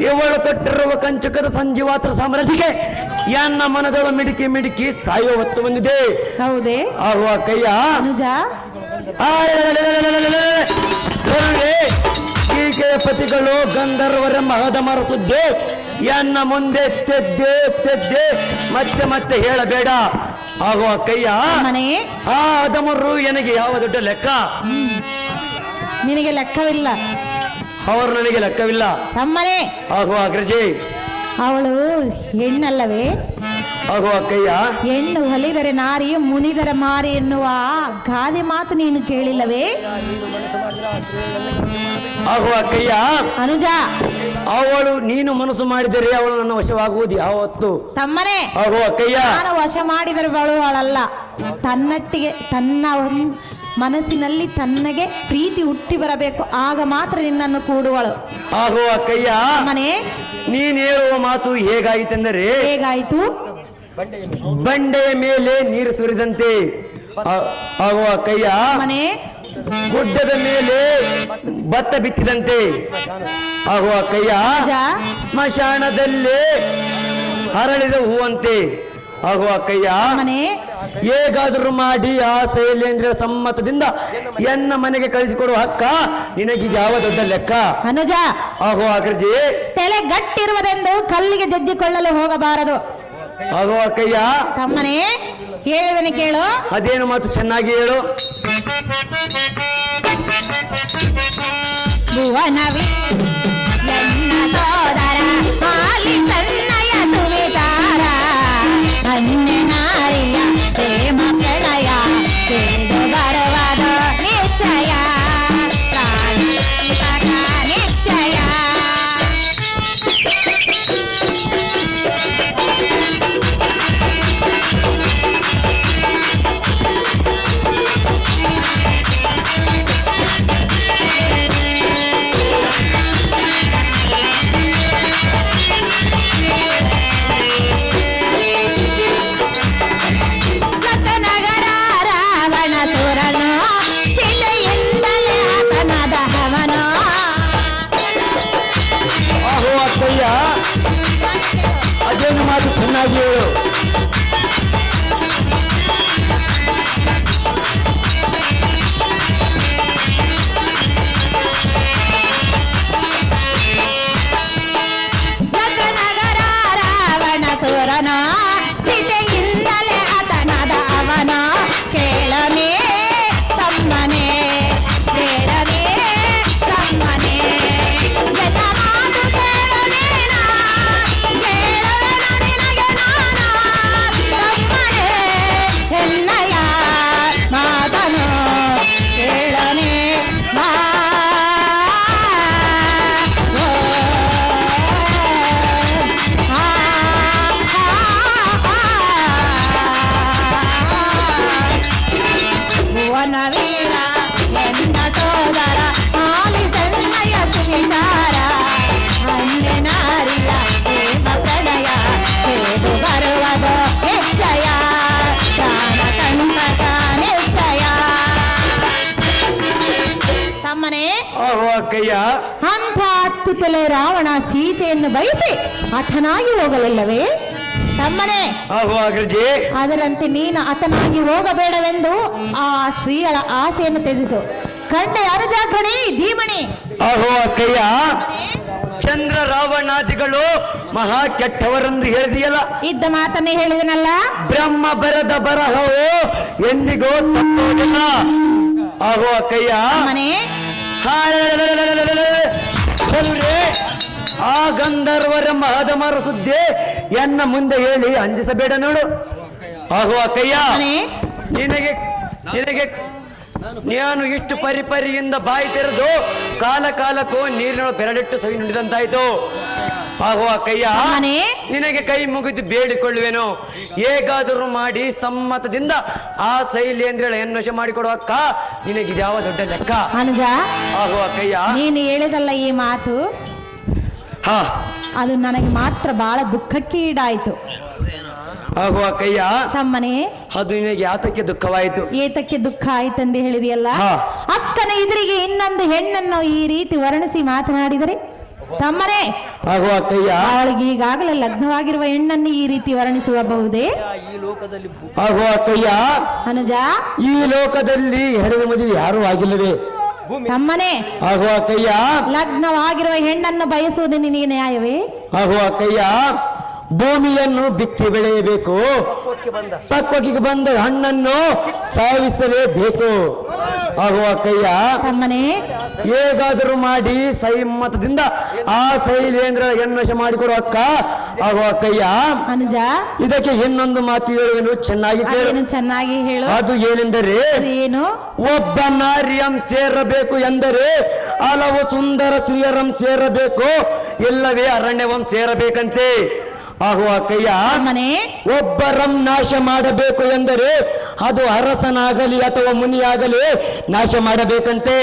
ಇವಳು ತೊಟ್ಟಿರುವ ಕಂಚಕದ ಸಂಜೀವಾತ್ರ ಸಾಮ್ರಾಜ್ಯಕ್ಕೆ ಎನ್ನ ಮನದೊಳ ಮಿಡಿಕಿ ಮಿಡಿಕಿ ಸಾಯುವ ಹೊತ್ತು ಬಂದಿದೆ. ಹೌದೇ? ಆಗುವ ಅಕ್ಕಯ್ಯ, ಅನುಜ ಈಕೆಯ ಪತಿಗಳು ಗಂಧರ್ವರೆಂಬ ಹದಮರ ಸುದ್ದಿ ಎನ್ನ ಮುಂದೆ ತೆದ್ದೆ ತೆದ್ದೆ ಮತ್ತೆ ಮತ್ತೆ ಹೇಳಬೇಡ. ಆಗುವ ಅಕ್ಕಯ್ಯ, ಮನೆ ಆ ಹದಮರು ನನಗೆ ಯಾವ ದೊಡ್ಡ ಲೆಕ್ಕ, ನಿನಗೆ ಲೆಕ್ಕವಿಲ್ಲ. ಅವರು ನನಗೆ ಲೆಕ್ಕವಿಲ್ಲ. ತಮ್ಮನೆ ಆಗುವ ಅಗ್ರಜಿ, ಅವಳು ಹೆಣ್ಣಲ್ಲವೇ? ಆಗುವ ಅಕ್ಕಯ್ಯ, ಹೆಣ್ಣು ಹೊಲಿದರೆ ನಾರಿ ಮುನಿದರೆ ಮಾರಿ ಎನ್ನುವ ಗಾದೆ ಮಾತು ನೀನು ಕೇಳಿಲ್ಲವೇ? ಆಗುವ ಅಕ್ಕಯ್ಯ, ಅನುಜ ಅವಳು ನೀನು ಮನಸ್ಸು ಮಾಡಿದರೆ ಅವಳು ನನ್ನ ವಶವಾಗುವುದು ಯಾವತ್ತು. ತಮ್ಮನೆ ಆಗುವ ಅಕ್ಕಯ್ಯ, ನಾನು ವಶ ಮಾಡಿದರೆ ಬಳುವಳಲ್ಲ. ತನ್ನಟ್ಟಿಗೆ ತನ್ನ ಮನಸ್ಸಿನಲ್ಲಿ ತನ್ನಗೆ ಪ್ರೀತಿ ಹುಟ್ಟಿ ಬರಬೇಕು, ಆಗ ಮಾತ್ರ ನಿನ್ನನ್ನು ಕೂಡುವಳು. ಆಗುವ ಅಕ್ಕಯ್ಯ, ಮನೆ ನೀನ್ ಹೇಳುವ ಮಾತು ಹೇಗಾಯಿತೆಂದರೆ, ಹೇಗಾಯ್ತು? ಬಂಡೆಯ ಮೇಲೆ ನೀರು ಸುರಿದಂತೆ. ಆಗುವ ಅಕ್ಕಯ್ಯ, ಮನೆ ಗುಡ್ಡದ ಮೇಲೆ ಭತ್ತ ಬಿತ್ತಿದಂತೆ. ಆಗುವ ಅಕ್ಕಯ್ಯ, ಅನುಜ ಸ್ಮಶಾನದಲ್ಲೇ ಹರಳಿದ ಹೂವಂತೆ. ಆಗುವ ಅಕ್ಕಯ್ಯ, ಮನೆ ಹೇಗಾದರೂ ಮಾಡಿ ಆ ಶೈಲೇಂದ್ರ ಸಮ್ಮತದಿಂದ ಎನ್ನ ಮನೆಗೆ ಕಳಿಸಿಕೊಡುವ ಹಕ್ಕ ನಿನಗೆ ಯಾವ ದೊಡ್ಡ ಲೆಕ್ಕ. ಅನುಜ ಆಗುವ ಅಗ್ರಜಿ, ತಲೆ ಗಟ್ಟಿರುವುದೆಂದು ಕಲ್ಲಿಗೆ ಜಜ್ಜಿಕೊಳ್ಳಲು ಹೋಗಬಾರದು. ಆಗುವ ಅಕ್ಕಯ್ಯ, ತಮ್ಮನೆ ಹೇಳುವೆನು ಕೇಳು. ಅದೇನು ಮಾತು ಚೆನ್ನಾಗಿ ಹೇಳು. ಭುವನವಿ ನನ್ನ ಸೋದರ ಹಾಲಿ ತನ್ನಯ ಸುವಿಚಾರ ಅನ್ಯ ನಾರಿಯ ಪ್ರೇಮ ಪ್ರಣಯ ತಿಳಿದು ಬರುವುದು ನಿಶ್ಚಯ ನಿಶ್ಚಯ. ಲಕ್ಕನಗರ ರಾವಣ ಸುರನು ಸೀತೆಯಿಂದಲೇ ಆತನದ ಹವನು. ಆಗುವ ಅಕ್ಕಯ್ಯ, ಅದೇನು ಮಾತು ಚೆನ್ನಾಗಿ ಹೇಳು. ಲಕ್ಕನಗರ ರಾವಣ ಸುರನು ಸೀತೆಯಿಂದಲೇ ಆತನದ ಅವನ. ಕೇಳನೆ ತಮ್ಮನೆ ಕೇಳನೆ ತಮ್ಮನೆ ಜನ ಮಾತು ಕೇಳನೇನ ಕೇಳುವೆನು ನಿನಗೆ ನಾನ. ತಮ್ಮನೆ ಎನ್ನಯ ಮಾತನು ಕೇಳನೆ ಮಾ ಭುವನವೀರ ಎನ್ನ ಸೋದರ ಆಲಿಸನ್ನಯ ಸುವಿಚಾರ ಅನ್ಯ ನಾರಿಯ ಪ್ರೇಮ ಪ್ರಣಯ ಹೇದು ಬರುವುದು ನಿಶ್ಚಯ ಪ್ರಾಣ ಸಂತಕ ನಿಶ್ಚಯ. ತಮ್ಮನೆ ಆಗುವ ಅಕ್ಕಯ್ಯ, ಅಂಥ 10 ತಲೆ ರಾವಣ ಸೀತೆಯನ್ನು ಬಯಸಿ ಹಠನಾಗಿ ಹೋಗಲಿಲ್ಲವೇ? ತಮ್ಮನೆ ಆಗುವ ಅಗ್ರಜಿ, ಅದರಂತೆ ನೀನು ಆತನಾಗಿ ಹೋಗಬೇಡವೆಂದು ಆ ಶ್ರೀಗಳ ಆಸೆಯನ್ನು ತ್ಯಜಿಸು. ಕಂಡೆ ಅನುಜಾಗ್ರಣಿ ಧೀಮಣಿ. ಆಗುವ ಅಕ್ಕಯ್ಯ, ಚಂದ್ರ ರಾವಣಾದಿಗಳು ಮಹಾ ಕೆಟ್ಟವರೆಂದು ಹೇಳಿದೆಯಲ್ಲ, ಇದ್ದ ಮಾತನ್ನೇ ಹೇಳಿದನಲ್ಲ. ಬ್ರಹ್ಮ ಬರೆದ ಬರಹವು ಎಂದಿಗೂ ತಪ್ಪುವುದಿಲ್ಲ. ಆಗುವ ಅಕ್ಕಯ್ಯ, ಮನೆ ಬಲ್ರೆ ಆ ಗಂಧರ್ವರ ಮಹದಮರ ಸುದ್ದಿ ಎನ್ನ ಮುಂದೆ ಹೇಳಿ ಅಂಜಿಸಬೇಡ ನೋಡು. ಆಗುವ ಕಯ್ಯ ಮನೆ ನಿನಗೆ ನಿನಗೆ ನಾನು ಇಷ್ಟು ಪರಿಪರಿಯಿಂದ ಬಾಯಿ ತೆರೆದು ಕಾಲ ಕಾಲಕ್ಕೂ ನೀರಿನ ಬೆರಳಿಟ್ಟು ಸವಿ ನುಡಿದಂತಾಯ್ತು. ಆಗುವ ಕಯ್ಯ ಮನೆ ನಿನಗೆ ಕೈ ಮುಗಿದು ಬೇಡಿಕೊಳ್ಳುವೆನು, ಹೇಗಾದರೂ ಮಾಡಿ ಸಮ್ಮತದಿಂದ ಆ ಶೈಲೇಂದ್ರಳ ಹೆಣ್ಣುವಶ ಮಾಡಿಕೊಡುವಕ್ಕ ನಿನಗಿದ್ಯಾವ ದೊಡ್ಡ ಲೆಕ್ಕ. ಅನುಜ ಆಗುವ ಕಯ್ಯ ನೀನು ಹೇಳಿದಲ್ಲ ಈ ಮಾತು, ಹಾ ಅದು ನನಗೆ ಮಾತ್ರ ಬಹಳ ದುಃಖಕ್ಕೆ ಈಡಾಯಿತು. ಆಗುವ ಕಯ್ಯ ತಮ್ಮನೇ ಅದು ನಿನಗೆ ಯಾತಕ್ಕೆ ದುಃಖವಾಯಿತು? ಏತಕ್ಕೆ ದುಃಖ ಆಯ್ತಂದು ಹೇಳಿದೆಯಲ್ಲ, ಹಾ. ಅಕ್ಕನ ಎದುರಿಗೆ ಇನ್ನೊಂದು ಹೆಣ್ಣನ್ನು ಈ ರೀತಿ ವರ್ಣಿಸಿ ಮಾತನಾಡಿದರೆ ತಮ್ಮನೇ ಆಗುವ ಕಯ್ಯ ಅವಳಿಗೆ ಈಗಾಗಲೇ ಲಗ್ನವಾಗಿರುವ ಹೆಣ್ಣನ್ನು ಈ ರೀತಿ ವರ್ಣಿಸುವಬಹುದೇ? ಆಗುವ ಕಯ್ಯ ಅನುಜ ಈ ಲೋಕದಲ್ಲಿ ಹೆಣ್ಣು ಮದುವೆ ಯಾರೂ ಆಗಿಲ್ಲವೇ? ತಮ್ಮನೇ ಆಗುವ ಕಯ್ಯ ಲಗ್ನವಾಗಿರುವ ಹೆಣ್ಣನ್ನು ಬಯಸುವುದು ನಿನಗೆ ನ್ಯಾಯವೇ? ಆಗುವ ಕಯ್ಯ ಭೂಮಿಯನ್ನು ಬಿತ್ತಿ ಬೆಳೆಯಬೇಕು, ಪಕ್ವಕ್ಕೆ ಬಂದ ಹಣ್ಣನ್ನು ಸಾಯಿಸಲೇಬೇಕು. ಆಗುವ ಕಯ್ಯ ತಮ್ಮನೇ ಹೇಗಾದರೂ ಮಾಡಿ ಸೈಮತದಿಂದ ಆ ಶೈಲೇಂದ್ರ ಹೆಣ್ಣುವಶ ಮಾಡಿಕೊಡುವ ಅಕ್ಕ. ಆಗುವ ಕಯ್ಯ ಅನುಜ ಇದಕ್ಕೆ ಇನ್ನೊಂದು ಮಾತು ಹೇಳುವೆನು, ಚೆನ್ನಾಗಿ ಕೇಳು. ಅದೇನು ಚೆನ್ನಾಗಿ ಹೇಳು. ಅದು ಏನೆಂದರೆ, ಏನು? ಒಬ್ಬ ನಾರ್ಯಂ ಸೇರಬೇಕು ಎಂದರೆ ಹಲವು ಸುಂದರ ಸ್ತ್ರೀಯರಂ ಸೇರಬೇಕು, ಇಲ್ಲವೇ ಅರಣ್ಯವಂ ಸೇರಬೇಕಂತೆ. ಆಗುವ ಕಯ್ಯ ತಮ್ಮನೇ ಒಬ್ಬರಂ ನಾಶ ಮಾಡಬೇಕು ಎಂದರೆ ಅದು ಅರಸನಾಗಲಿ ಅಥವಾ ಮುನಿಯಾಗಲಿ ನಾಶ ಮಾಡಬೇಕಂತೆ.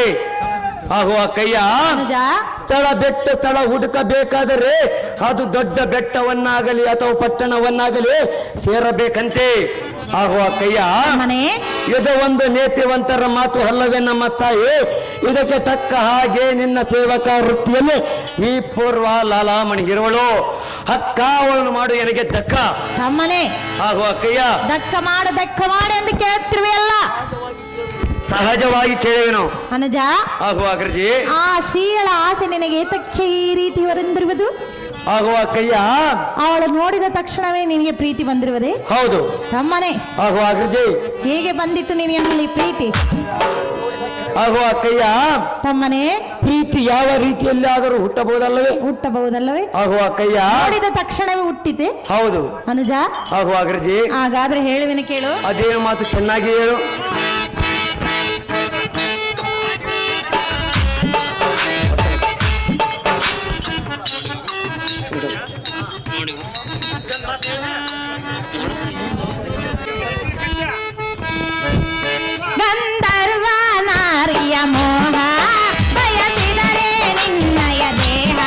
ಆಗುವ ಕಯ್ಯ ಅನುಜ ಸ್ಥಳ ಬೆಟ್ಟ ಸ್ಥಳ ಹುಡುಕಬೇಕಾದರೆ ಅದು ದೊಡ್ಡ ಬೆಟ್ಟವನ್ನಾಗಲಿ ಅಥವಾ ಪಟ್ಟಣವನ್ನಾಗಲಿ ಸೇರಬೇಕಂತೆ. ಆಗುವ ಕಯ್ಯ ತಮ್ಮನೇ ಇದು ಒಂದು ನೀತಿವಂತರ ಮಾತು ಅಲ್ಲವೇ ನಮ್ಮ ತಾಯಿ? ಇದಕ್ಕೆ ತಕ್ಕ ಹಾಗೆ ನಿನ್ನ ಸೇವಕ ವೃತ್ತಿಯಲ್ಲಿ ಈ ಪೂರ್ವ ಲಾಲಾಮಣಿ ಇರುವಳು ಅಕ್ಕ, ಅವಳನ್ನು ಮಾಡು ನನಗೆ ದಕ್ಕ. ತಮ್ಮನೇ ಆಗುವ ಕಯ್ಯ ದಕ್ಕ ಮಾಡು ಎಂದು ಕೇಳುತ್ತಿರುವೆಯಲ್ಲ. ಸಹಜವಾಗಿ ಕೇಳುವೆನು. ಅನುಜ ಆಗುವ ಅಗ್ರಜಿ ಆ ಶ್ರೀಗಳ ಆಸೆ ನಿನಗೆ ಏತಕ್ಕೆ ಈ ರೀತಿ ಹೊರಂದಿರುವುದು? ಆಗುವ ಕಯ್ಯ ಅವಳು ನೋಡಿದ ತಕ್ಷಣವೇ ನಿನಗೆ ಪ್ರೀತಿ ಬಂದಿರುವುದೇ? ಹೌದು. ತಮ್ಮನೇ ಆಗುವ ಅಗ್ರಜಿ ಹೇಗೆ ಬಂದಿತ್ತು ನಿನಗೆ ನನ್ನಲ್ಲಿ ಪ್ರೀತಿ? ಆಗುವ ಕಯ್ಯ ತಮ್ಮನೇ ಪ್ರೀತಿ ಯಾವ ರೀತಿಯಲ್ಲಿ ಆದರೂ ಹುಟ್ಟಬಹುದಲ್ಲವೇ? ಹುಟ್ಟಬಹುದಲ್ಲವೇ? ಆಗುವ ಕಯ್ಯ ನೋಡಿದ ತಕ್ಷಣವೇ ಹುಟ್ಟಿತೆ. ಹೌದು. ಅನುಜ ಆಗುವ ಅಗ್ರಜಿ ಹಾಗಾದ್ರೆ ಹೇಳುವೆನು ಕೇಳು. ಅದೇನು ಮಾತು ಚೆನ್ನಾಗಿ ಹೇಳು. ಗಂಧರ್ವ ನಾರಿಯ ಮೋಹ ಬಯಸಿದರೆ ನಿನ್ನಯ ದೇಹ.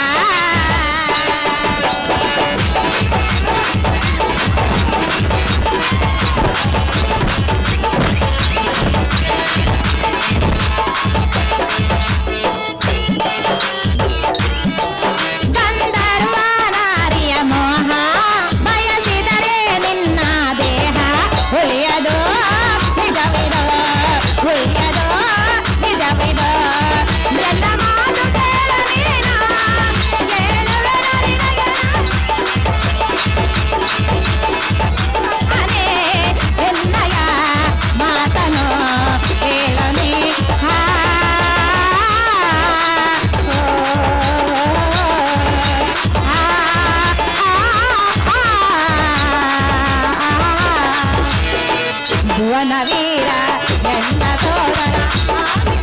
ಗಂಧರ್ವ ನಾರಿಯ ಮೋಹ ಬಯಸಿದರೆ ನಿನ್ನ ದೇಹ ಉಳಿಯದು ನಿಜವಿದು, ಉಳಿಯದು ನಿಜವಿದು. ನನ್ನ ಮಾತು ಕೇಳು ನೀನು, ಕೇಳುವೆನು ನಿನಗೆ ಅನೇ ಎನ್ನಯ ಮಾತನು ಕೇಳು ನೀ. ಭುವನ ವೀರ ಎಂದ ಸೋದರ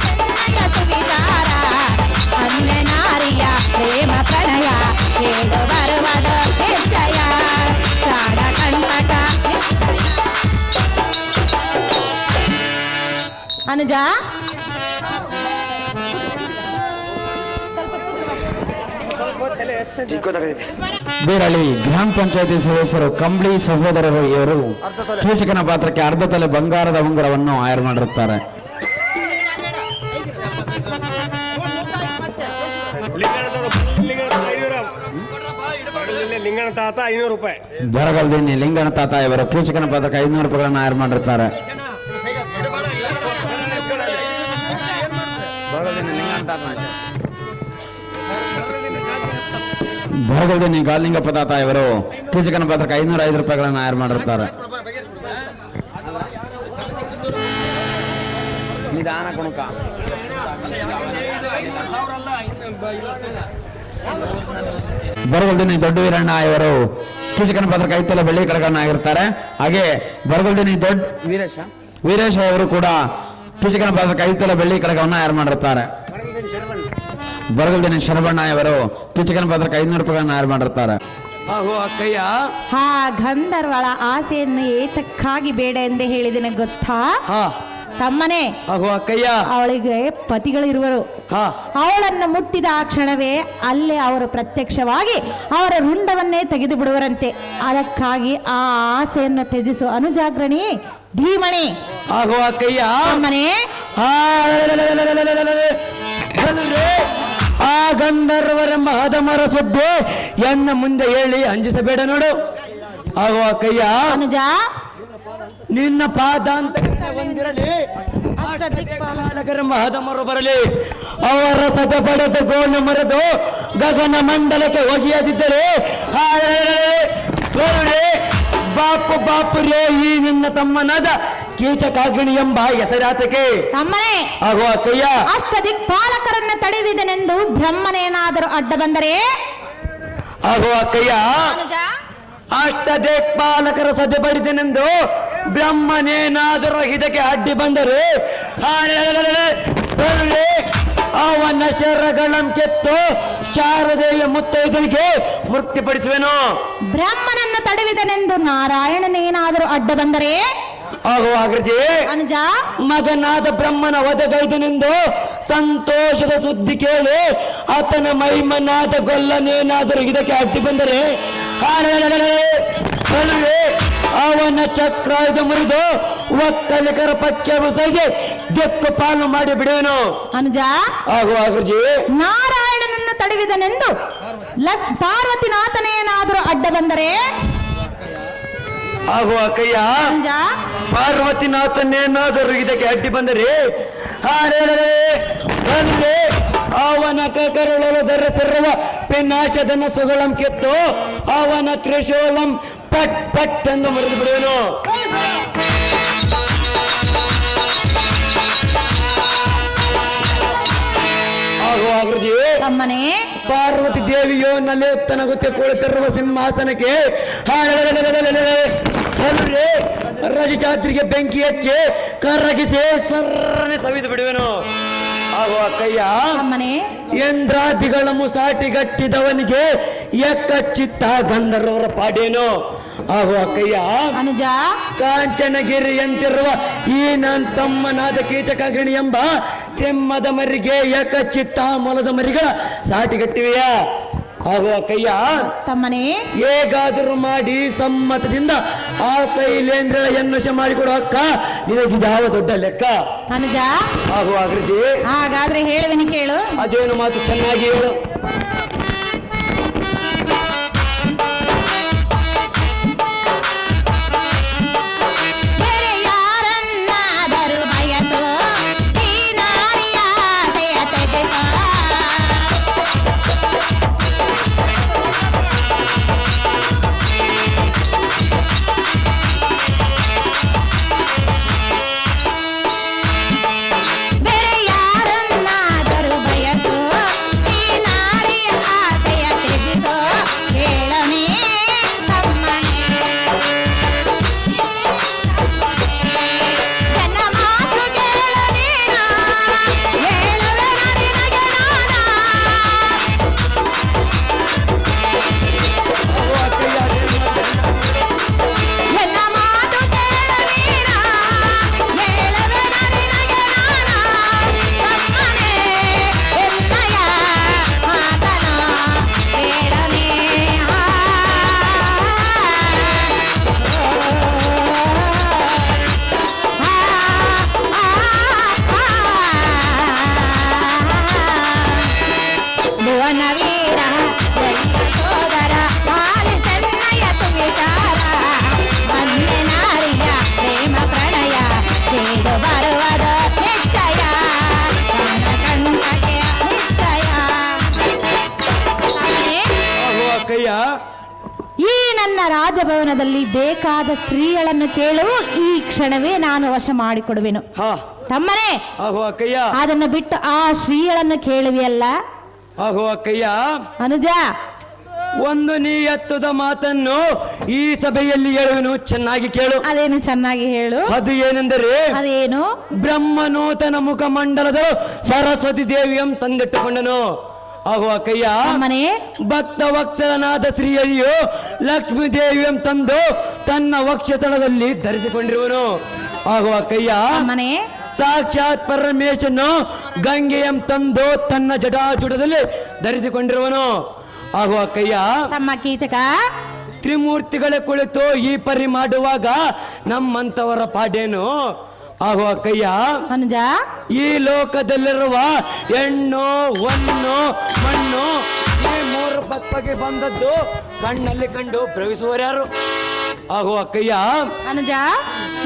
ಚೆನ್ನಯ ಸುವಿಚಾರ ಅನ್ಯ ನಾರಿಯ ಪ್ರೇಮ ಪ್ರಣಯ ಕೇಳು ಬರುವುದು ನಿಶ್ಚಯ ಪ್ರಾಣ ಕಂಟಕ. ಅನುಜ ಬೇರಳಿ ಗ್ರಾಮ ಪಂಚಾಯತಿ ಸದಸ್ಯರು ಕಂಬಳಿ ಸಹೋದರರು ಇವರು ಕೀಚಕನ ಪಾತ್ರಕ್ಕೆ ಅರ್ಧ ತಲೆ ಬಂಗಾರದ ಉಂಗುರವನ್ನು ಆಯ್ಕೆ ಮಾಡಿರುತ್ತಾರೆ. ಲಿಂಗನ ತಾತ 500 ರೂಪಾಯಿ. ದೊರಗಲ್ದಿನಿ ಲಿಂಗನ ತಾತ ಇವರು ಕೀಚಕನ ಪಾತ್ರಕ್ಕೆ 500 ರೂಪಾಯಿಗಳನ್ನು ಆಯ್ಕೆ ಮಾಡಿರುತ್ತಾರೆ. ದೊರಗಲ್ದಿನಿ ಗಾಲಿಂಗಪ್ಪ ತಾತ ಇವರು ಕೀಚಕನ ಪಾತ್ರಕ್ಕೆ 505 ರೂಪಾಯಿಗಳನ್ನು ಆಯ್ಕೆ ಮಾಡಿರುತ್ತಾರೆ. ನಿಧಾನ ಕುಣಕ ಬರಗುಲ್ದಿನಿ ದೊಡ್ಡ ವೀರಣ್ಣ ಇವರು ಕೀಚಕನ ಪಾತ್ರ ಕೈತಲ ಬೆಳ್ಳಿ ಕಡಗಣ್ಣ ಆಗಿರ್ತಾರೆ. ಹಾಗೆ ಬರಗುಲ್ದಿನಿ ದೊಡ್ಡ ವೀರೇಶ ಅವರು ಕೂಡ ಕೀಚಕನ ಪಾತ್ರ ಕೈತಲ ಬೆಳ್ಳಿ ಕಡಗವನ್ನ ಯಾರು ಮಾಡಿರ್ತಾರೆ. ಬರಗುಲ್ದಿನಿ ಶರಬಣ್ಣ ಇವರು ಕೀಚಕನ ಪಾತ್ರ 500 ರೂಪಾಯಿಗಳನ್ನ ಯಾರು ಮಾಡಿರ್ತಾರೆ. ಆಹೋ ಅಕ್ಕಯ್ಯ, ಆ ಗಂಧರ್ವಳ ಆಸೆಯನ್ನು ಏತಕ್ಕಾಗಿ ಬೇಡ ಎಂದೇ ಹೇಳಿದಿನ ಗೊತ್ತಾ ಹಾ ತಮ್ಮನೇ? ಆಹೋ ಅಕ್ಕಯ್ಯ, ಅವಳಿಗೆ ಪತಿಗಳಿರುವರು. ಹಾ ಅವಳನ್ನು ಮುಟ್ಟಿದ ಆ ಕ್ಷಣವೇ ಅಲ್ಲೇ ಅವರು ಪ್ರತ್ಯಕ್ಷವಾಗಿ ಅವರ ರುಂಡವನ್ನೇ ತೆಗೆದು ಬಿಡುವರಂತೆ. ಅದಕ್ಕಾಗಿ ಆ ಆಸೆಯನ್ನು ತ್ಯಜಿಸು ಅನುಜಾಗ್ರಣಿ ಧೀಮಣಿ. ಆಹೋ ಅಕ್ಕಯ್ಯ, ತಮ್ಮನೇ ಆ ಆ ಗಂಧರ್ವರೆಂಬ ಹದಮರ ಸುದ್ದಿ ಎನ್ನ ಮುಂದೆ ಹೇಳಿ ಅಂಜಿಸಬೇಡ ನೋಡು. ಆಹೋ ಅಕ್ಕಯ್ಯ, ಅನುಜ ನಿನ್ನ ಪಾದ ಅಂತ ಒಂದಿರಲಿ, ಹದಮರು ಬರಲಿ, ಅವರ ಸದ ಪಡೆದು ಗೋಣ ಮರೆದು ಗಗನ ಮಂಡಲಕ್ಕೆ ಒಗೆಯದಿದ್ದರೆ ಬಾಪು ಬಾಪು ರೇ ಈ ನಿನ್ನ ತಮ್ಮನಾದ ಕೀಚಕಾಗಿಣಿ ಎಂಬ ಹೆಸರಾತಕ್ಕೆ. ತಮ್ಮನೇ ಆಗೋ ಅಕ್ಕಯ್ಯ, ಅಷ್ಟ ದಿಕ್ಪಾಲಕರನ್ನ ತಡೆಯುವುದನೆಂದು ಬ್ರಹ್ಮನೇನಾದರೂ ಅಡ್ಡ ಬಂದರೆ ಆಗೋ ಅಕ್ಕಯ್ಯ, ಅನುಜ ಅಷ್ಟ ದಿಕ್ಪಾಲಕರ ಸದೆ ಪಡಿದೆನೆಂದು ಬ್ರಹ್ಮನೇನಾದರೂ ಇದಕ್ಕೆ ಅಡ್ಡಿ ಬಂದರೆ ಅವನ ಶರಗಳಂ ಕೆತ್ತು ಶಾರದೆಯ ಮುತ್ತೈದರಿಗೆ ಮುಕ್ತಿಪಡಿಸುವೆನು. ಬ್ರಹ್ಮನನ್ನು ತಡೆಯುವುದನೆಂದು ನಾರಾಯಣನೇನಾದರೂ ಅಡ್ಡ ಬಂದರೆ ಆಗೋ ಅಗ್ರಜಿ, ಅನುಜ ಮಗನಾದ ಬ್ರಹ್ಮನ ವಧಗೈದನೆಂದು ಸಂತೋಷದ ಸುದ್ದಿ ಕೇಳಿ ಆತನ ಮೈಮನಾದ ಗೊಲ್ಲನೇನಾದರೂ ಇದಕ್ಕೆ ಅಡ್ಡಿ ಬಂದರೆ ಅವನ ಚಕ್ರಾಯುಧ ಮುರಿದು ಒಕ್ಕಲಿಗರ ಪಕ್ಕೆ ಮುಸಗಿ ದಿಕ್ಕು ಪಾಲು ಮಾಡಿ ಬಿಡುವೆನು. ಅನುಜ ಆಗೋ ಅಗ್ರಜಿ, ನಾರಾಯಣನನ್ನು ತಡೆಯುವುದನೆಂದು ಪಾರ್ವತಿನಾಥನೇನಾದರೂ ಅಡ್ಡ ಬಂದರೆ ಆಗೋ ಅಕ್ಕಯ್ಯ, ಅನುಜ ಪಾರ್ವತಿನಾಥನೇನಾದರೂ ಇದಕ್ಕೆ ಅಡ್ಡಿ ಬಂದರೆ ಅವನ ಕರುಳಲು ಧರಿಸಿರುವ ಪಿನಾಶದನ ಸುಗಳಂ ಕಿತ್ತು ಅವನ ತ್ರಿಶೂಲಂ ಪಟ್ ಪಟ್ ಎಂದು ಮುರಿದು ಬಿಡುವೆನು. ಆಗೋ ಅಗ್ರಜಿ, ತಮ್ಮನೇ ಪಾರ್ವತಿ ದೇವಿಯೋ ನಲೆಯುತ್ತನಗುತ್ತೆ ಕುಳಿತಿರುವ ಸಿಂಹಾಸನಕ್ಕೆ ರಜಚಾತ್ರಿಗೆ ಬೆಂಕಿ ಹಚ್ಚಿ ಕರಗಿಸಿ ಸರ್ರನೆ ಸವಿದು ಬಿಡುವೆನು. ಆಗೋ ಅಕ್ಕಯ್ಯ, ತಮ್ಮನೇ ಇಂದ್ರಾದಿಗಳ ಮುಸಾಟಿಗಟ್ಟಿದವನಿಗೆ ಚಿತ್ತ ಗಂಧರ್ವರ ಪಾಡೇನು. ಆಗೋ ಅಕ್ಕಯ್ಯ, ಅನುಜ ಕಾಂಚನಗಿರಿಯಂತಿರುವ ಈ ನನ್ನ ತಮ್ಮನಾದ ಕೀಚಕಾಗ್ರಣಿ ಎಂಬ ಸಿಂಹದ ಮರಿಗೆ ಚಿತ್ತ ಮೊಲದ ಮರಿಗಳ ಸಾಟಿಗಟ್ಟಿವೆಯ. ಆಗೋ ಅಕ್ಕಯ್ಯ, ತಮ್ಮನೇ ಹೇಗಾದರೂ ಮಾಡಿ ಸಮ್ಮತದಿಂದ ಆ ಕೈಲೇಂದ್ರ ಎನ್ನಶ ಮಾಡಿಕೊಡೋ ಅಕ್ಕ ನಿನಗಿದಾವ ದೊಡ್ಡ ಲೆಕ್ಕ. ಅನುಜ ಆಗೋ ಅಗ್ರಜಿ, ಹಾಗಾದ್ರೆ ಹೇಳುವೆನು ಕೇಳು. ಅದೇನು ಮಾತು ಚೆನ್ನಾಗಿ ಹೇಳು. ಬೇರೆ ಯಾರನ್ನಾದರೂ ಬಯಸು ಈ ನಾರಿಯ ದಯ ತೆಗೆದು. ಬೇರೆ ಯಾರನ್ನಾದರೂ ಬಯಸು ಈ ನಾರಿಯ ಆಸೆಯ ತೆಗೆದು. ಹೇಳನೇ ತಮ್ಮನೇ ನನ್ನ ಮಾತು ಕೇಳು ನೀನು, ಹೇಳುವೆ ನಿನಗೆ ನಾನು. ನನ್ನ ಮಾತು ಕೇಳು ನೀನು, ಹೇಳುವೆ ನಿನಗೆ ನಾನು. ತಮ್ಮನೇ ಎನ್ನಯ ಮಾತನು ಕೇಳನೇ. ಭುವನ ವೀರ ಸೋದರ ಹಾಲಿ ಚೆನ್ನಯ ತುಂಬಿತಾರ ಅನ್ಯ ನಾರಿಯ ಪ್ರೇಮ ಪ್ರಣಯ ಕೇಳು ಬರುವದ ನಿಶ್ಚಯ ಕಂಠಕ್ಕೆ ನಿಶ್ಚಯ. ಆಗೋ ಅಕ್ಕಯ್ಯ, ಈ ನನ್ನ ರಾಜಭವನದಲ್ಲಿ ಬೇಕಾದ ಸ್ತ್ರೀಗಳನ್ನು ಕೇಳು, ಈ ಕ್ಷಣವೇ ನಾನು ವಶ ಮಾಡಿಕೊಡುವೆನು. ಹಾ ತಮ್ಮನೇ ಆಗೋ ಅಕ್ಕಯ್ಯ, ಅದನ್ನು ಬಿಟ್ಟು ಆ ಶ್ರೀಗಳನ್ನು ಕೇಳುವೆಯಲ್ಲ, ಆಹೋ ಅಕ್ಕಯ್ಯ, ಅನುಜ ಒಂದು ನೀ ಎತ್ತದ ಮಾತನ್ನು ಈ ಸಭೆಯಲ್ಲಿ ಹೇಳುವೆನು, ಚೆನ್ನಾಗಿ ಕೇಳು. ಅದೇನು ಚೆನ್ನಾಗಿ ಹೇಳು. ಅದು ಏನೆಂದರೆ, ಅದೇನು? ಬ್ರಹ್ಮನು ತನ್ನ ಮುಖಮಂಡಲದ ಸರಸ್ವತಿ ದೇವಿಯಂ ತಂದಿಟ್ಟುಕೊಂಡನು. ಆಹೋ ಅಕ್ಕಯ್ಯ, ಮನೆ ಭಕ್ತ ವತ್ಸಲನಾದ ಶ್ರೀಹರಿಯು ಲಕ್ಷ್ಮೀ ದೇವಿಯಂ ತಂದು ತನ್ನ ವಕ್ಷಸ್ಥಳದಲ್ಲಿ ಧರಿಸಿಕೊಂಡಿರುವನು. ಆಹೋ ಅಕ್ಕಯ್ಯ, ಮನೆ ಸಾಕ್ಷಾತ್ ಪರಮೇಶನು ಗಂಗೆಯಂ ತಂದು ತನ್ನ ಜಟಾಜುಟದಲ್ಲಿ ಧರಿಸಿಕೊಂಡಿರುವನು. ಆಹೋ ಅಕ್ಕಯ್ಯ, ತಮ್ಮ ಕೀಚಕ ತ್ರಿಮೂರ್ತಿಗಳೇ ಕುಳಿತು ಈ ಪರಿ ಮಾಡುವಾಗ ನಮ್ಮಂತವರ ಪಾಡೇನು? ಆಹೋ ಅಕ್ಕಯ್ಯ, ಅನುಜ ಈ ಲೋಕದಲ್ಲಿರುವ ಹೆಣ್ಣು ಹೊನ್ನು ಮಣ್ಣು ಈ ಮೂರು ಪಕ್ಕಗೆ ಬಂದದ್ದು ಕಣ್ಣಲ್ಲಿ ಕಂಡು ಪ್ರವೇಶಿಸುವರ್ಯಾರು? ಆಹೋ ಅಕ್ಕಯ್ಯ, ಅನುಜ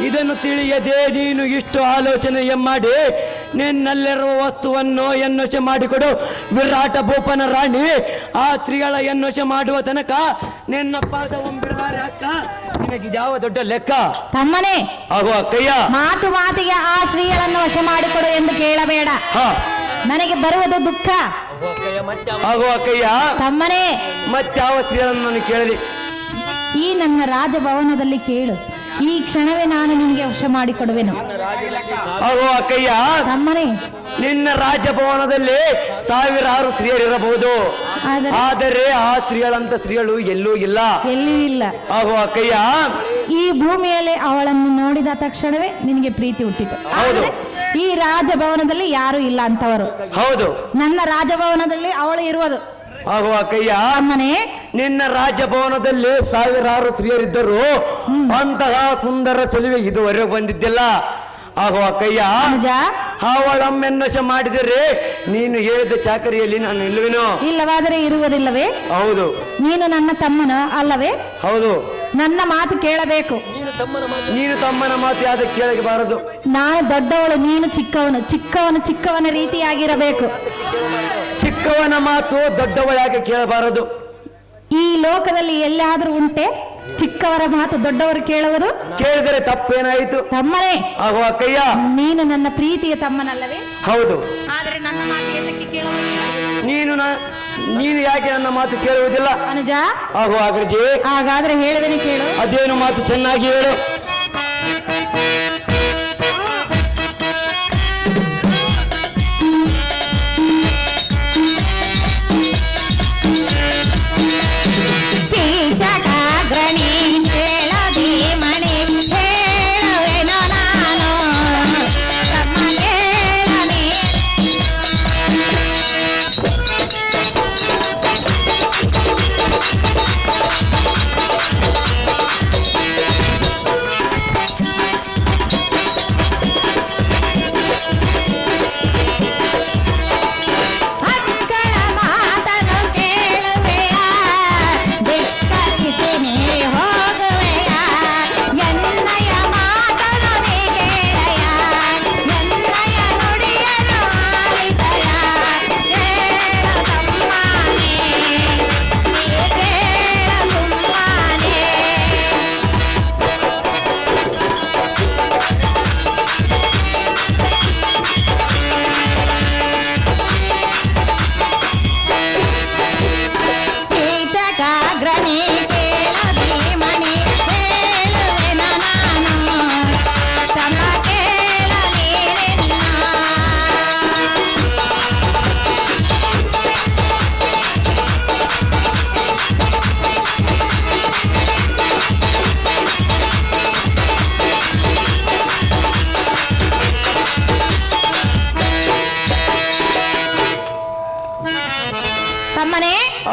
ಇದನ್ನು ತಿಳಿಯದೆ ನೀನು ಇಷ್ಟು ಆಲೋಚನೆ ಮಾಡಿ ನಿನ್ನಲ್ಲಿರುವ ವಸ್ತುವನ್ನು ಎನ್ನೋಷ ಮಾಡಿಕೊಡು. ವಿರಾಟ ಭೂಪನ ರಾಣಿ ಆ ಸ್ತ್ರೀಗಳ ಎನ್ನೋಷ ಮಾಡುವ ತನಕ ನಿನ್ನ ಪಾದವಂಬಿಡಲಾರೆ ಅಕ್ಕ. ನಿನಗೆ ಯಾವ ದೊಡ್ಡ ಲೆಕ್ಕ? ತಮ್ಮನೇ, ಆಹೋ ಅಕ್ಕಯ್ಯ, ಮಾತು ಮಾತಿಗೆ ಆ ಶ್ರೀಗಳನ್ನು ವಶ ಮಾಡಿಕೊಡು ಎಂದು ಕೇಳಬೇಡ. ಹಾ ನನಗೆ ಬರುವುದು ದುಃಖ. ಆಹೋ ಅಕ್ಕಯ್ಯ, ತಮ್ಮನೇ, ಮತ್ತಾವ ಸ್ತ್ರೀಗಳನ್ನು ನಾನು ಕೇಳಲಿ? ಈ ನನ್ನ ರಾಜಭವನದಲ್ಲಿ ಕೇಳು. ಈ ಕ್ಷಣವೇ ನಾನು ನಿನಗೆ ವಶ ಮಾಡಿಕೊಡುವೆನು. ಆಹೋ ಅಕ್ಕಯ್ಯ, ತಮ್ಮನೇ, ನಿನ್ನ ರಾಜಭವನದಲ್ಲಿ ಸಾವಿರಾರು ಸ್ತ್ರೀಯರಿರಬಹುದು, ಆದರೆ ಆ ಸ್ತ್ರೀಗಳಂತ ಸ್ತ್ರೀಗಳು ಎಲ್ಲೂ ಇಲ್ಲ. ಎಲ್ಲಿಯೂ ಇಲ್ಲ. ಆಹೋ ಅಕ್ಕಯ್ಯ, ಈ ಭೂಮಿಯಲ್ಲಿ ಅವಳನ್ನು ನೋಡಿದ ತಕ್ಷಣವೇ ನಿನಗೆ ಪ್ರೀತಿ ಹುಟ್ಟಿತು. ಹೌದು. ಆದರೆ ಈ ರಾಜಭವನದಲ್ಲಿ ಯಾರು ಇಲ್ಲ ಅಂತವರು. ಹೌದು, ನನ್ನ ರಾಜಭವನದಲ್ಲಿ ಅವಳು ಇರುವುದು. ಆಹೋ ಅಕ್ಕಯ್ಯ, ತಮ್ಮನೇ, ನಿನ್ನ ರಾಜಭವನದಲ್ಲಿ ಸಾವಿರಾರು ಸ್ತ್ರೀಯರಿದ್ದರು, ಅಂತಹ ಸುಂದರ ಚೆಲುವೆ ಇದುವರೆಗೂ ಬಂದಿದ್ದಿಲ್ಲ. ಆಹೋ ಅಕ್ಕಯ್ಯ, ಅನುಜ ಅವಳಮ್ಮೆನ್ನಶ ಮಾಡಿದರೆ ನೀನು ಹೇಳಿದ ಚಾಕರಿಯಲ್ಲಿ ನಾನು ನಿಲ್ಲುವೆನು. ಇಲ್ಲವಾದರೆ ಇರುವುದಿಲ್ಲವೇ? ಹೌದು. ನೀನು ನನ್ನ ತಮ್ಮನ ಅಲ್ಲವೇ? ಹೌದು. ನನ್ನ ಮಾತು ಕೇಳಬೇಕು. ನೀನು ತಮ್ಮನ ಮಾತು ಯಾವ್ದು ಕೇಳಬಾರದು. ನಾನು ದೊಡ್ಡವಳು, ನೀನು ಚಿಕ್ಕವನು. ಚಿಕ್ಕವನ ರೀತಿಯಾಗಿರಬೇಕು. ಚಿಕ್ಕವನ ಮಾತು ದೊಡ್ಡವಳಾಗಿ ಕೇಳಬಾರದು. ಈ ಲೋಕದಲ್ಲಿ ಎಲ್ಲಾದ್ರೂ ಉಂಟೆ ಚಿಕ್ಕವರ ಮಾತು ದೊಡ್ಡವರು ಕೇಳುವುದು? ಕೇಳಿದರೆ ತಪ್ಪೇನಾಯಿತು? ತಮ್ಮನೇ, ಆಹೋ ಅಕ್ಕಯ್ಯ, ನೀನು ನನ್ನ ಪ್ರೀತಿಯ ತಮ್ಮನಲ್ಲವೇ? ಹೌದು. ಆದರೆ ನನ್ನ ಮಾತು ಏತಕ್ಕೆ ಕೇಳುವುದಿಲ್ಲ? ನೀನು ಯಾಕೆ ನನ್ನ ಮಾತು ಕೇಳುವುದಿಲ್ಲ? ಅನುಜ, ಆಹೋ ಅಗ್ರಜಿ, ಹಾಗಾದ್ರೆ ಹೇಳುವೆನು ಕೇಳು. ಅದೇನು ಮಾತು ಚೆನ್ನಾಗಿ ಹೇಳು.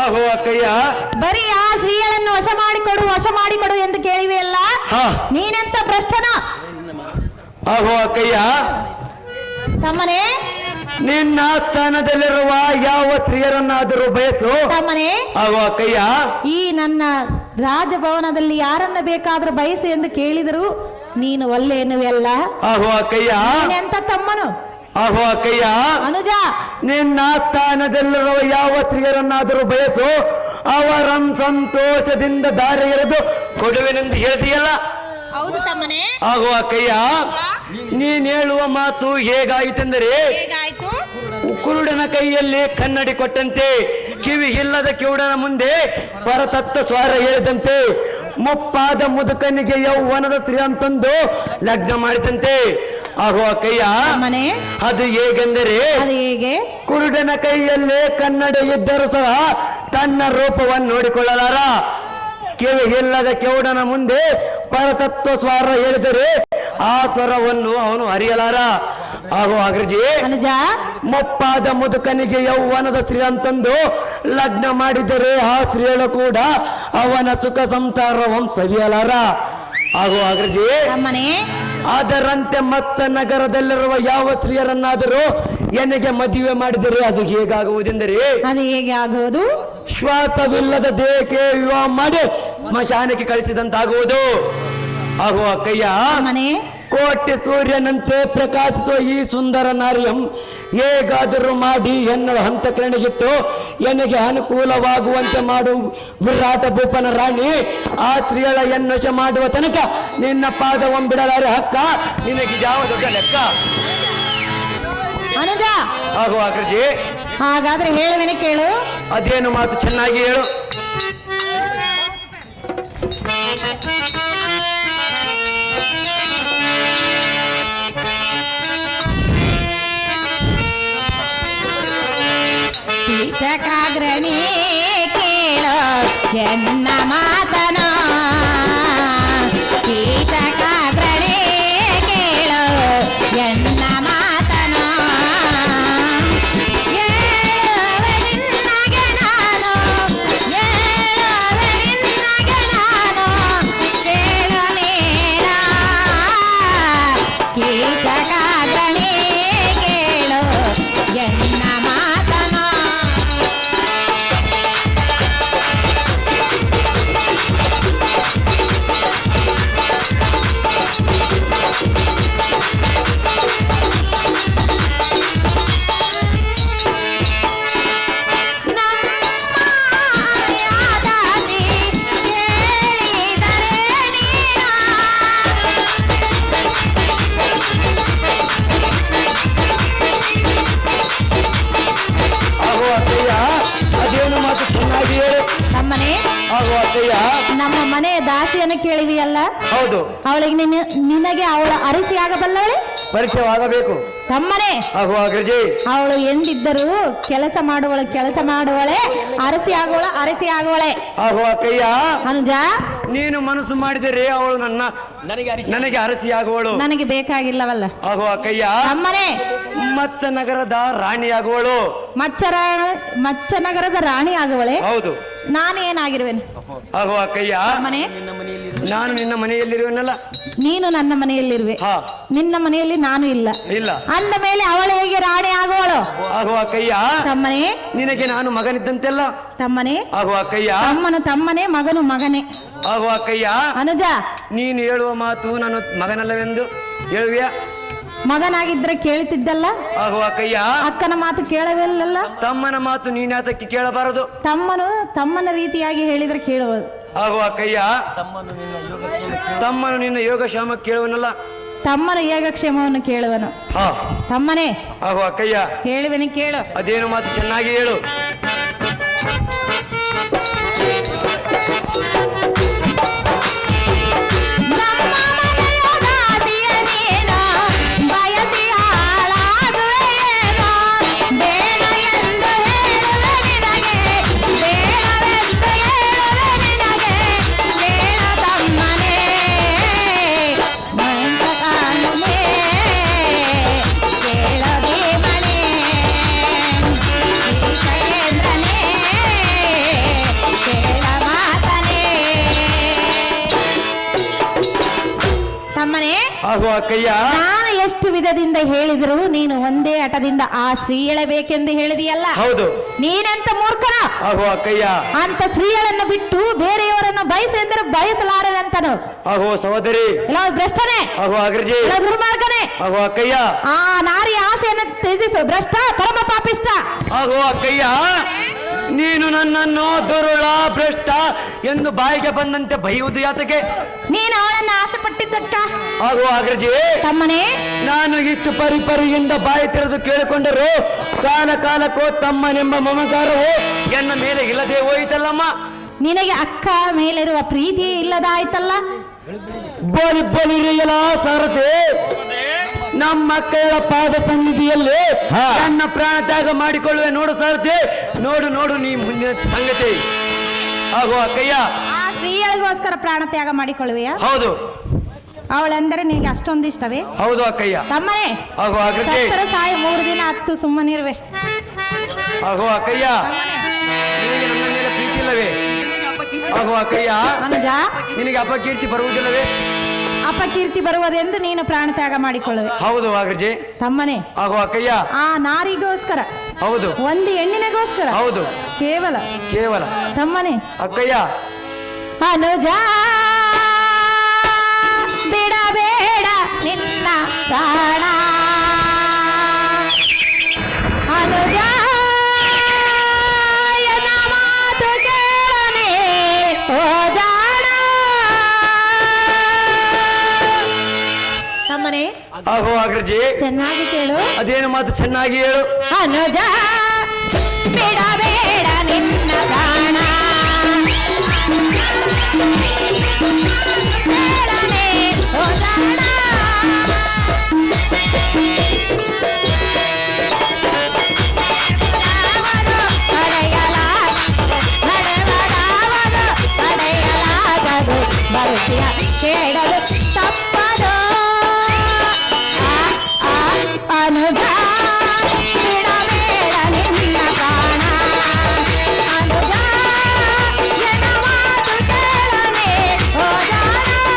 ಆಹೋ ಅಕ್ಕಯ್ಯ, ಬರೀ ಆ ಶ್ರೀಗಳನ್ನು ವಶ ಮಾಡಿಕೊಡು ಎಂದು ಕೇಳಿವೆಯಲ್ಲ, ನೀನೆಂತ ಭ್ರಷ್ಟನ? ಆಹೋ ಅಕ್ಕಯ್ಯ, ತಮ್ಮನೇ, ನಿನ್ನ ಸ್ಥಾನದಲ್ಲಿರುವ ಯಾವ ಸ್ತ್ರೀಯರನ್ನಾದರೂ ಬಯಸು. ತಮ್ಮನೇ, ಆಹೋ ಅಕ್ಕಯ್ಯ, ಈ ನನ್ನ ರಾಜಭವನದಲ್ಲಿ ಯಾರನ್ನ ಬೇಕಾದ್ರೂ ಬಯಸು ಎಂದು ಕೇಳಿದರು ನೀನು ಒಲ್ಲೆ ಎನ್ನುವೆಯಲ್ಲ. ಆಹೋ ಅಕ್ಕಯ್ಯ, ನೀನೆಂತ ತಮ್ಮನು? ಆಹೋ ಅಕ್ಕಯ್ಯ, ಅನುಜ, ನಿನ್ನ ಸ್ಥಾನದಲ್ಲಿರುವ ಯಾವ ಸ್ತ್ರೀಯರನ್ನಾದರೂ ಬಯಸು, ಅವರ ಸಂತೋಷದಿಂದ ದಾರಿ ಎರೆದು ಕೊಡುವೆನೆಂದು ಹೇಳ್ತೀಯಲ್ಲ. ಹೌದು ತಮ್ಮನೇ. ಆಹೋ ಅಕ್ಕಯ್ಯ, ನೀನ್ ಹೇಳುವ ಮಾತು ಹೇಗಾಯಿತೆಂದರೆ ಕುರುಡನ ಕೈಯಲ್ಲಿ ಕನ್ನಡಿ ಕೊಟ್ಟಂತೆ, ಕಿವಿ ಇಲ್ಲದ ಕಿವುಡನ ಮುಂದೆ ಪರತತ್ವ ಸ್ವಾರ ಹೇಳಿದಂತೆ, ಮುಪ್ಪಾದ ಮುದುಕನಿಗೆ ಯೌವನದ ಸ್ತ್ರೀ ಅಂತಂದು ಲಗ್ನ ಮಾಡಿದಂತೆ. ಆಗುವ ಕೈಯ ಮನೆ ಅದು ಹೇಗೆಂದರೆ, ಅದು ಹೇಗೆ? ಕುರುಡನ ಕೈಯಲ್ಲೇ ಕನ್ನಡ ಇದ್ದರೂ ಸಹ ತನ್ನ ರೂಪವನ್ನು ನೋಡಿಕೊಳ್ಳಲಾರ, ಕಿವಿ ಇಲ್ಲದ ಕಿವುಡನ ಮುಂದೆ ಪರತತ್ವ ಸ್ವಾರ ಹೇಳಿದರೆ ಆ ಸ್ವರವನ್ನು ಅವನು ಅರಿಯಲಾರ. ಹಾಗೂ ಅಗ್ರಜಿ, ಅನುಜ ಮುಪ್ಪಾದ ಮುದುಕನಿಗೆ ಯೌವನದ ಸ್ತ್ರೀ ಅಂತಂದು ಲಗ್ನ ಮಾಡಿದರೆ ಆ ಸ್ತ್ರೀಗಳು ಕೂಡ ಅವನ ಸುಖ ಸಂಸಾರವನ್ನು ಸವಿಯಲಾರ. ಹಾಗೂ ಅಗ್ರಜಿ, ಅಮ್ಮನೆ ಅದರಂತೆ ಮತ್ತ ನಗರದಲ್ಲಿರುವ ಯಾವ ಸ್ತ್ರೀಯರನ್ನಾದರೂ ಎನಗೆ ಮದುವೆ ಮಾಡಿದರೆ ಅದು ಹೇಗಾಗುವುದೆಂದರೆ, ಅದು ಹೇಗೆ ಆಗುವುದು? ಶ್ವಾಸವಿಲ್ಲದ ದೇಹಕ್ಕೆ ವಿವಾಹ ಮಾಡಿ ಸ್ಮಶಾನಕ್ಕೆ ಕಳಿಸಿದಂತಾಗುವುದು. ಆಗುವ ಕೈಯ ಮನೆ ಕೋಟಿ ಸೂರ್ಯನಂತೆ ಪ್ರಕಾಶಿಸುವ ಈ ಸುಂದರ ನಾರ್ಯಂ ಹೇಗಾದರೂ ಮಾಡಿ ಎನ್ನುವ ಹಂತಕರಣಿಗಿಟ್ಟು ಎನಗೆ ಅನುಕೂಲವಾಗುವಂತೆ ಮಾಡು ವಿರಾಟ ಭೂಪನ ರಾಣಿ. ಆ ಸ್ತ್ರೀಯಳ ಎನ್ನಶ ಮಾಡುವ ತನಕ ನಿನ್ನ ಪಾದವಂಬಿಡಲಾರೆ ಹಕ್ಕ, ನಿನಗೆ ಯಾವ ದೊಡ್ಡ ಲೆಕ್ಕ. ಅನುಜ ಆಗುವ ಅಗ್ರಜಿ, ಹಾಗಾದ್ರೆ ಹೇಳುವೆನೆ ಕೇಳು. ಅದೇನು ಮಾತು ಚೆನ್ನಾಗಿ ಹೇಳು. ಕೀಚಕಾಗ್ರಣಿ ಕೇಳು ಎನ್ನ ಮಾತನ, ಕೀಚಕಾಗ್ರಣಿ ಕೇಳು ಎನ್ನ ಮಾತನ, ಹೇಳುವೆ ನಿನ್ನಗೆ ನಾನು, ಹೇಳುವೆ ನಿನ್ನಗೆ ನಾನು, ಕೇಳು ನೀನ ಕೀಚಕಾಗ್ರಣಿ ಕೇಳು ಎನ್ನ ಮಾತನ. ಆಗುವ ಅತ್ತಯ್ಯ, ಅದೇನು ಮಾತು ಚೆನ್ನಾಗಿ ಹೇಳು. ನಮ್ಮನೆ ಆಗುವ ಅತ್ತಯ್ಯ, ನಮ್ಮ ಮನೆ ದಾಸಿಯನ್ನು ಕೇಳಿವಿಯಲ್ಲ, ಹೌದು, ಅವಳಿಗೆ ನಿನಗೆ ಅವಳ ಅರಸಿ ಆಗಬಲ್ಲವಳೆ? ಪರಿಚಯವಾಗಬೇಕು. ತಮ್ಮನೆ ಆಗುವ ಅಗ್ರಜಿ, ಅವಳು ಎಂದಿದ್ದರೂ ಕೆಲಸ ಮಾಡುವಳೆ, ಅರಸಿ ಆಗುವಳೆ. ಆಗುವ ಕೈಯ, ಅನುಜ ನೀನು ಮನಸ್ಸು ಮಾಡಿದರೆ ಅವಳು ನನಗೆ ಅರಸಿಯಾಗುವಳು. ನನಗೆ ಬೇಕಾಗಿಲ್ಲವಲ್ಲ. ಆಗುವ ಕೈಯ, ತಮ್ಮನೆ ಮತ್ತ ನಗರದ ರಾಣಿಯಾಗುವಳು. ಮಚ್ಚನಗರದ ರಾಣಿ ಆಗುವಳೆ. ಹೌದು, ನಾನು ಏನಾಗಿರುವೆನು? ಆಗುವ ಕೈಯ, ಮನೆ ನಾನು ನಿನ್ನ ಮನೆಯಲ್ಲಿರುವನಲ್ಲ. ನೀನು ನನ್ನ ಮನೆಯಲ್ಲಿರುವೆ, ಹಾ, ನಿನ್ನ ಮನೆಯಲ್ಲಿ ನಾನು ಇಲ್ಲ. ಇಲ್ಲ. ಅಂದ ಮೇಲೆ ಅವಳು ಹೇಗೆ ರಾಣಿ ಆಗುವಳು? ಆಗುವ ಕೈಯ, ತಮ್ಮನೆ ನಿನಗೆ ನಾನು ಮಗನಿದ್ದಂತೆಲ್ಲ. ತಮ್ಮನೆ ಆಗುವ ಕೈಯ, ತಮ್ಮನು ತಮ್ಮನೆ, ಮಗನು ಮಗನೇ. ಆಗುವ ಕೈಯ, ಅನುಜ ನೀನು ಹೇಳುವ ಮಾತು ನಾನು ಮಗನಲ್ಲವೆಂದು ಹೇಳುವಿಯ? ಮಗನಾಗಿದ್ರೆ ಕೇಳುತ್ತಿದ್ದಲ್ಲ, ಆಗುವ ಕೈಯ, ಅಕ್ಕನ ಮಾತು ಕೇಳವಿಲ್ಲಲ್ಲ. ತಮ್ಮನ ಮಾತು ನೀನ್ಯಾತಕ್ಕೆ ಕೇಳಬಾರದು? ತಮ್ಮನ ರೀತಿಯಾಗಿ ಹೇಳಿದ್ರೆ ಕೇಳುವುದು. ಆಗುವ ಕೈಯ, ತಮ್ಮನು ನಿನ್ನ ಯೋಗಕ್ಷೇಮ ಕೇಳುವನಲ್ಲ. ತಮ್ಮನ ಯೋಗಕ್ಷೇಮವನ್ನು ಕೇಳುವನು. ಹಾ, ತಮ್ಮನೇ ಆಗುವ ಕೈಯ, ಹೇಳುವೆನು ಕೇಳು. ಅದೇನು ಮಾತು ಚೆನ್ನಾಗಿ ಹೇಳು. ನಮ್ಮ ಮನೆಯ ದಾಸಿಯ ನೀನು ಬಯಸಿ ಹಾಳಾಗುವೆಯೇನೋ, ಬೇಡ ಎಂದು ಹೇಳುವೆ ನಿನಗೆ, ಬೇಡವೆಂದು ಹೇಳುವೆ ನಿನಗೆ, ಬೇಡ ತಮ್ಮನೇ ಮಂಟಕಾಲನೆ ಕೇಳದಿ ಮಣಿ ಶ್ರೀಕೇಂದ್ರನೇ ಕೇಳ ಮಾತನೇ. ತಮ್ಮನೇ ಆಗುವ ಕೈಯ, ನಾನು ಎಷ್ಟು ವಿಧದಿಂದ ಹೇಳಿದ್ರು ನೀನು ಒಂದೇ ಹಠದಿಂದ ಆ ಶ್ರೀಯಳಬೇಕೆಂದು ಹೇಳಿದೆಯಲ್ಲ. ಹೌದು, ನೀನೆಂತ ಮೂರ್ಖನ? ಆಗುವ ಕೈಯ, ಅಂತ ಸ್ತ್ರೀಯಳನ್ನು ಬಿಟ್ಟು ಬೇರೆಯವರನ್ನು ಬಯಸೆಂದರೆ ಬಯಸಲಾರದಂತನು. ಆಗುವ ಸಹೋದರಿ, ಇಲ್ಲ ಭ್ರಷ್ಟನೇ, ಆಗುವ ಅಗ್ರಜಿ, ಇಲ್ಲ ದುರ್ಮಾರ್ಗನೇ, ಆಗುವ ಕೈಯ, ಆ ನಾರಿ ಆಸೆಯನ್ನು ತ್ಯಜಿಸು ಭ್ರಷ್ಟ, ಪರಮ ಪಾಪಿಷ್ಟ. ಆಗುವ ಕೈಯ, ನೀನು ನನ್ನನ್ನು ದುರುಳ ಭ್ರಷ್ಟ ಎಂದು ಬಾಯಿಗೆ ಬಂದಂತೆ ಬೈಯುವುದು ಯಾತಕ್ಕೆ? ನೀನು ಅವಳನ್ನ ಆಸೆ ಪಟ್ಟಿದ್ದಕ್ಕ ಹಾಗೂ ಅಗ್ರಜಿ, ತಮ್ಮನೇ ನಾನು ಇಷ್ಟು ಪರಿಪರಿಯಿಂದ ಬಾಯಿ ತೆರೆದು ಕೇಳಿಕೊಂಡರು ಕಾಲಕ್ಕೂ ತಮ್ಮನೆಂಬ ಮಮಕಾರವು ಎನ್ನ ಮೇಲೆ ಇಲ್ಲದೆ ಹೋಯಿತಲ್ಲಮ್ಮ. ನಿನಗೆ ಅಕ್ಕ ಮೇಲಿರುವ ಪ್ರೀತಿ ಇಲ್ಲದಾಯ್ತಲ್ಲ. ಬಲಿರಿಯಲ ಸಾರಥಿ, ನಮ್ಮ ಅಕ್ಕಳ ಪಾದ ಸನ್ನಿಧಿಯಲ್ಲಿ ನನ್ನ ಪ್ರಾಣ ತ್ಯಾಗ ಮಾಡಿಕೊಳ್ಳುವೆ. ನೋಡು ಸಾರಥಿ, ನೋಡು ನೀ ಮುಂದಿನ ಸಂಗತಿ. ಹಾಗೂ ಅಕ್ಕಯ್ಯ, ಆ ಶ್ರೀಯಳಿಗೋಸ್ಕರ ಪ್ರಾಣ ತ್ಯಾಗ ಮಾಡಿಕೊಳ್ಳುವೆಯಾ? ಹೌದು. ಅವಳೆಂದರೆ ನಿನಗೆ ಅಷ್ಟೊಂದು ಇಷ್ಟವೇ? ಹೌದು ಅಕ್ಕಯ್ಯ. ತಮ್ಮನೇ, ಹಾಗೂ ಅಗ್ರಜಿ, ಸತ್ತರ ಸಾಯಿ 3 ದಿನ ಹತ್ತು ಸುಮ್ಮನಿರುವೆ. ಹಾಗೂ ಅಕ್ಕಯ್ಯ, ನಿನಗೆ ನನ್ನ ಮೇಲೆ ಪ್ರೀತಿ ಇಲ್ಲವೇ? ಹಾಗೂ ಅಕ್ಕಯ್ಯ, ಅನುಜ, ನಿನಗೆ ಅಪಕೀರ್ತಿ ಬರುವುದಿಲ್ಲವೇ? ಅಪಕೀರ್ತಿ ಬರುವುದೆಂದು ನೀನು ಪ್ರಾಣ ತ್ಯಾಗ ಮಾಡಿಕೊಳ್ಳುವೆ. ಹೌದು ಅಗ್ರಜಿ. ತಮ್ಮನೇ, ಹಾಗೂ ಅಕ್ಕಯ್ಯ, ಆ ನಾರಿಗೋಸ್ಕರ, ಹೌದು. ಒಂದು ಹೆಣ್ಣಿನಗೋಸ್ಕರ, ಹೌದು. ಕೇವಲ ತಮ್ಮನೇ. ಅಕ್ಕಯ್ಯ, ಅನುಜ ಬಿಡಬೇಡ ನಿನ್ನ ಪ್ರಾಣ, ಅನುಜ ಎನ್ನ ಮಾತು ಕೇಳನೆ ಓ ಜಾಣ. ತಮ್ಮನೇ, ಹಾಗೂ ಅಗ್ರಜಿ, ಚೆನ್ನಾಗಿ ಕೇಳು. ಅದೇನು ಮಾತು ಚೆನ್ನಾಗಿ ಹೇಳು. ಅನುಜ ಬಿಡಬೇಡ ನಿನ್ನ ಪ್ರಾಣ, ಕೇಳನೆ ಓ ಜಾಣ. ಬರುತ್ತೀಯ ಕೇಳಲು ತಪ್ಪದು. ಅನುಜ ಬಿಡಬೇಡ ನಿನ್ನ ಪ್ರಾಣ, ಅನುಜ ಎನ್ನ ಮಾತು ಕೇಳನೆ ಓ ಜಾಣ.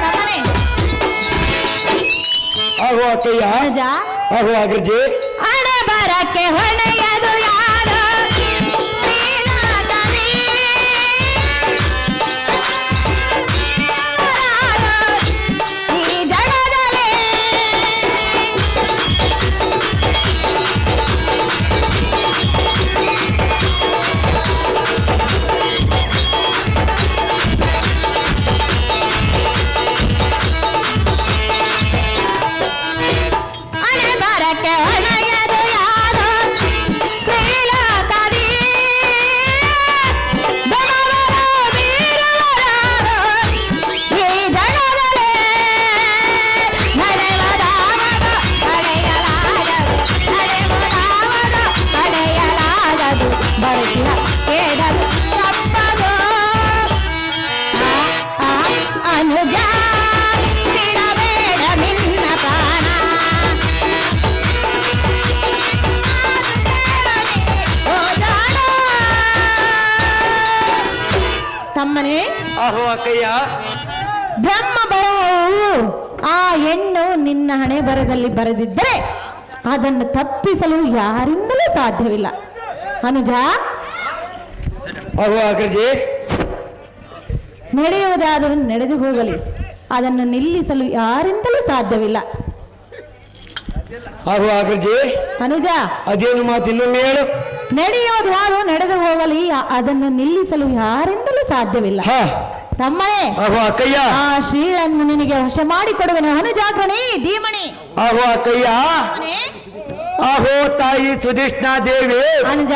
ತಮ್ಮನೇ, ಹಾಗೂ ಅಕ್ಕಯ್ಯ, ಅನುಜ ಹಾಗೂ ಅಗ್ರಜಿ, ಹಣೆ ಬರಕ್ಕೆ ಹೊಣೆಯದು ಯಾರು? ನೀನಾಗಲಿ. ಈ ಜಗದಲ್ಲಿ ಹಣೆ ಬರಕ್ಕೆ ಹೊಣೆಯದು ಯಾರು? ಶ್ರೀಲೋಕದಿ ಜನವರ ಬೀರುವರಾರು ಈ ಜಗದಲ್ಲಿ. ನಡೆವದಾವದು ತಡೆಯಲಾಗದು, ನಡೆವದಾವದು ತಡೆಯಲಾಗದು, ಬರುತ್ತಿರ ಕೇಳಲು ತಪ್ಪದು. ಅನುಜ ಬಿಡಬೇಡ ನಿನ್ನ ಪ್ರಾಣ, ಓ ಜಾಣ. ತಮ್ಮನೇ, ಹಾಗೂ ಅಕ್ಕಯ್ಯ, ಬ್ರಹ್ಮ ಬರವು ಆ ಹೆಣ್ಣು ನಿನ್ನ ಹಣೆ ಬರದಲ್ಲಿ ಬರೆದಿದ್ದರೆ ಅದನ್ನು ತಪ್ಪಿಸಲು ಯಾರಿಂದಲೂ ಸಾಧ್ಯವಿಲ್ಲ. ಅನುಜ, ಹಾಗೂ ಅಗ್ರಜಿ, ನಡೆಯುವುದಾದರೂ ನಡೆದು ಹೋಗಲಿ, ಅದನ್ನು ನಿಲ್ಲಿಸಲು ಯಾರಿಂದಲೂ ಸಾಧ್ಯವಿಲ್ಲ. ಹಾಗೂ ಅಗ್ರಜಿ, ಅನುಜ, ಅದೇನು ಮಾತು ಇನ್ನೊಮ್ಮೆ ಹೇಳು. ನಡೆಯುವುದಾದರೂ ನಡೆದು ಹೋಗಲಿ, ಅದನ್ನು ನಿಲ್ಲಿಸಲು ಯಾರಿಂದಲೂ ಸಾಧ್ಯವಿಲ್ಲ. ಹಾ, ತಮ್ಮನೇ, ಹಾಗೂ ಅಕ್ಕಯ್ಯ, ಆ ಶ್ರೀಳನ್ನು ನಿನಗೆ ವಶ ಮಾಡಿಕೊಡುವನು. ಅನುಜಾಗ್ರಣಿ ಧೀಮಣಿ. ಹಾಗೂ ಅಕ್ಕಯ್ಯ, ತಮ್ಮನೇ, ಆಹೋ ತಾಯಿ ಸುಧಿಷ್ಣಾ ದೇವಿ, ಅನುಜ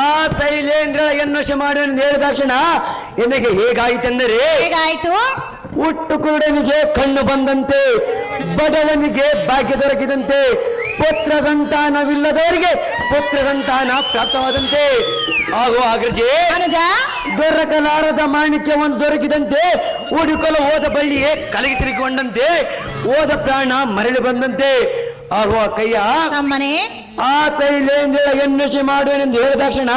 ಆ ಶೈಲೇಂದ್ರ ಎನ್ನುಷ ಮಾಡುವ ಹೇಳಿದಾಕ್ಷಣ ನಿನಗೆ ಹೇಗಾಯಿತೆಂದರೆ, ಹೇಗಾಯ್ತು? ಹುಟ್ಟು ಕುರುಡನಿಗೆ ಕಣ್ಣು ಬಂದಂತೆ, ಬಡವನಿಗೆ ಭಾಗ್ಯ ದೊರಕಿದಂತೆ, ಪುತ್ರ ಸಂತಾನವಿಲ್ಲದವರಿಗೆ ಪುತ್ರ ಸಂತಾನ ಪ್ರಾಪ್ತವಾದಂತೆ. ಹಾಗೂ ಅಗ್ರಜಿ, ಅನುಜ ದೊರಕಲಾರದ ಮಾಣಿಕ್ಯವನ್ನು ದೊರಕಿದಂತೆ, ಹುಡುಕಲು ಹೋದ ಬಳ್ಳಿಯೇ ಕಲಗಿಸಿಕೊಂಡಂತೆ, ಹೋದ ಪ್ರಾಣ ಮರಳಿ ಬಂದಂತೆ. ಹಾಗೂ ಅಕ್ಕಯ್ಯ, ತಮ್ಮನೇ, ಆ ಶೈಲೇಂದ್ರ ಎನ್ನುಷೆ ಮಾಡುವೆನೆಂದು ಹೇಳಿದ ತಕ್ಷಣ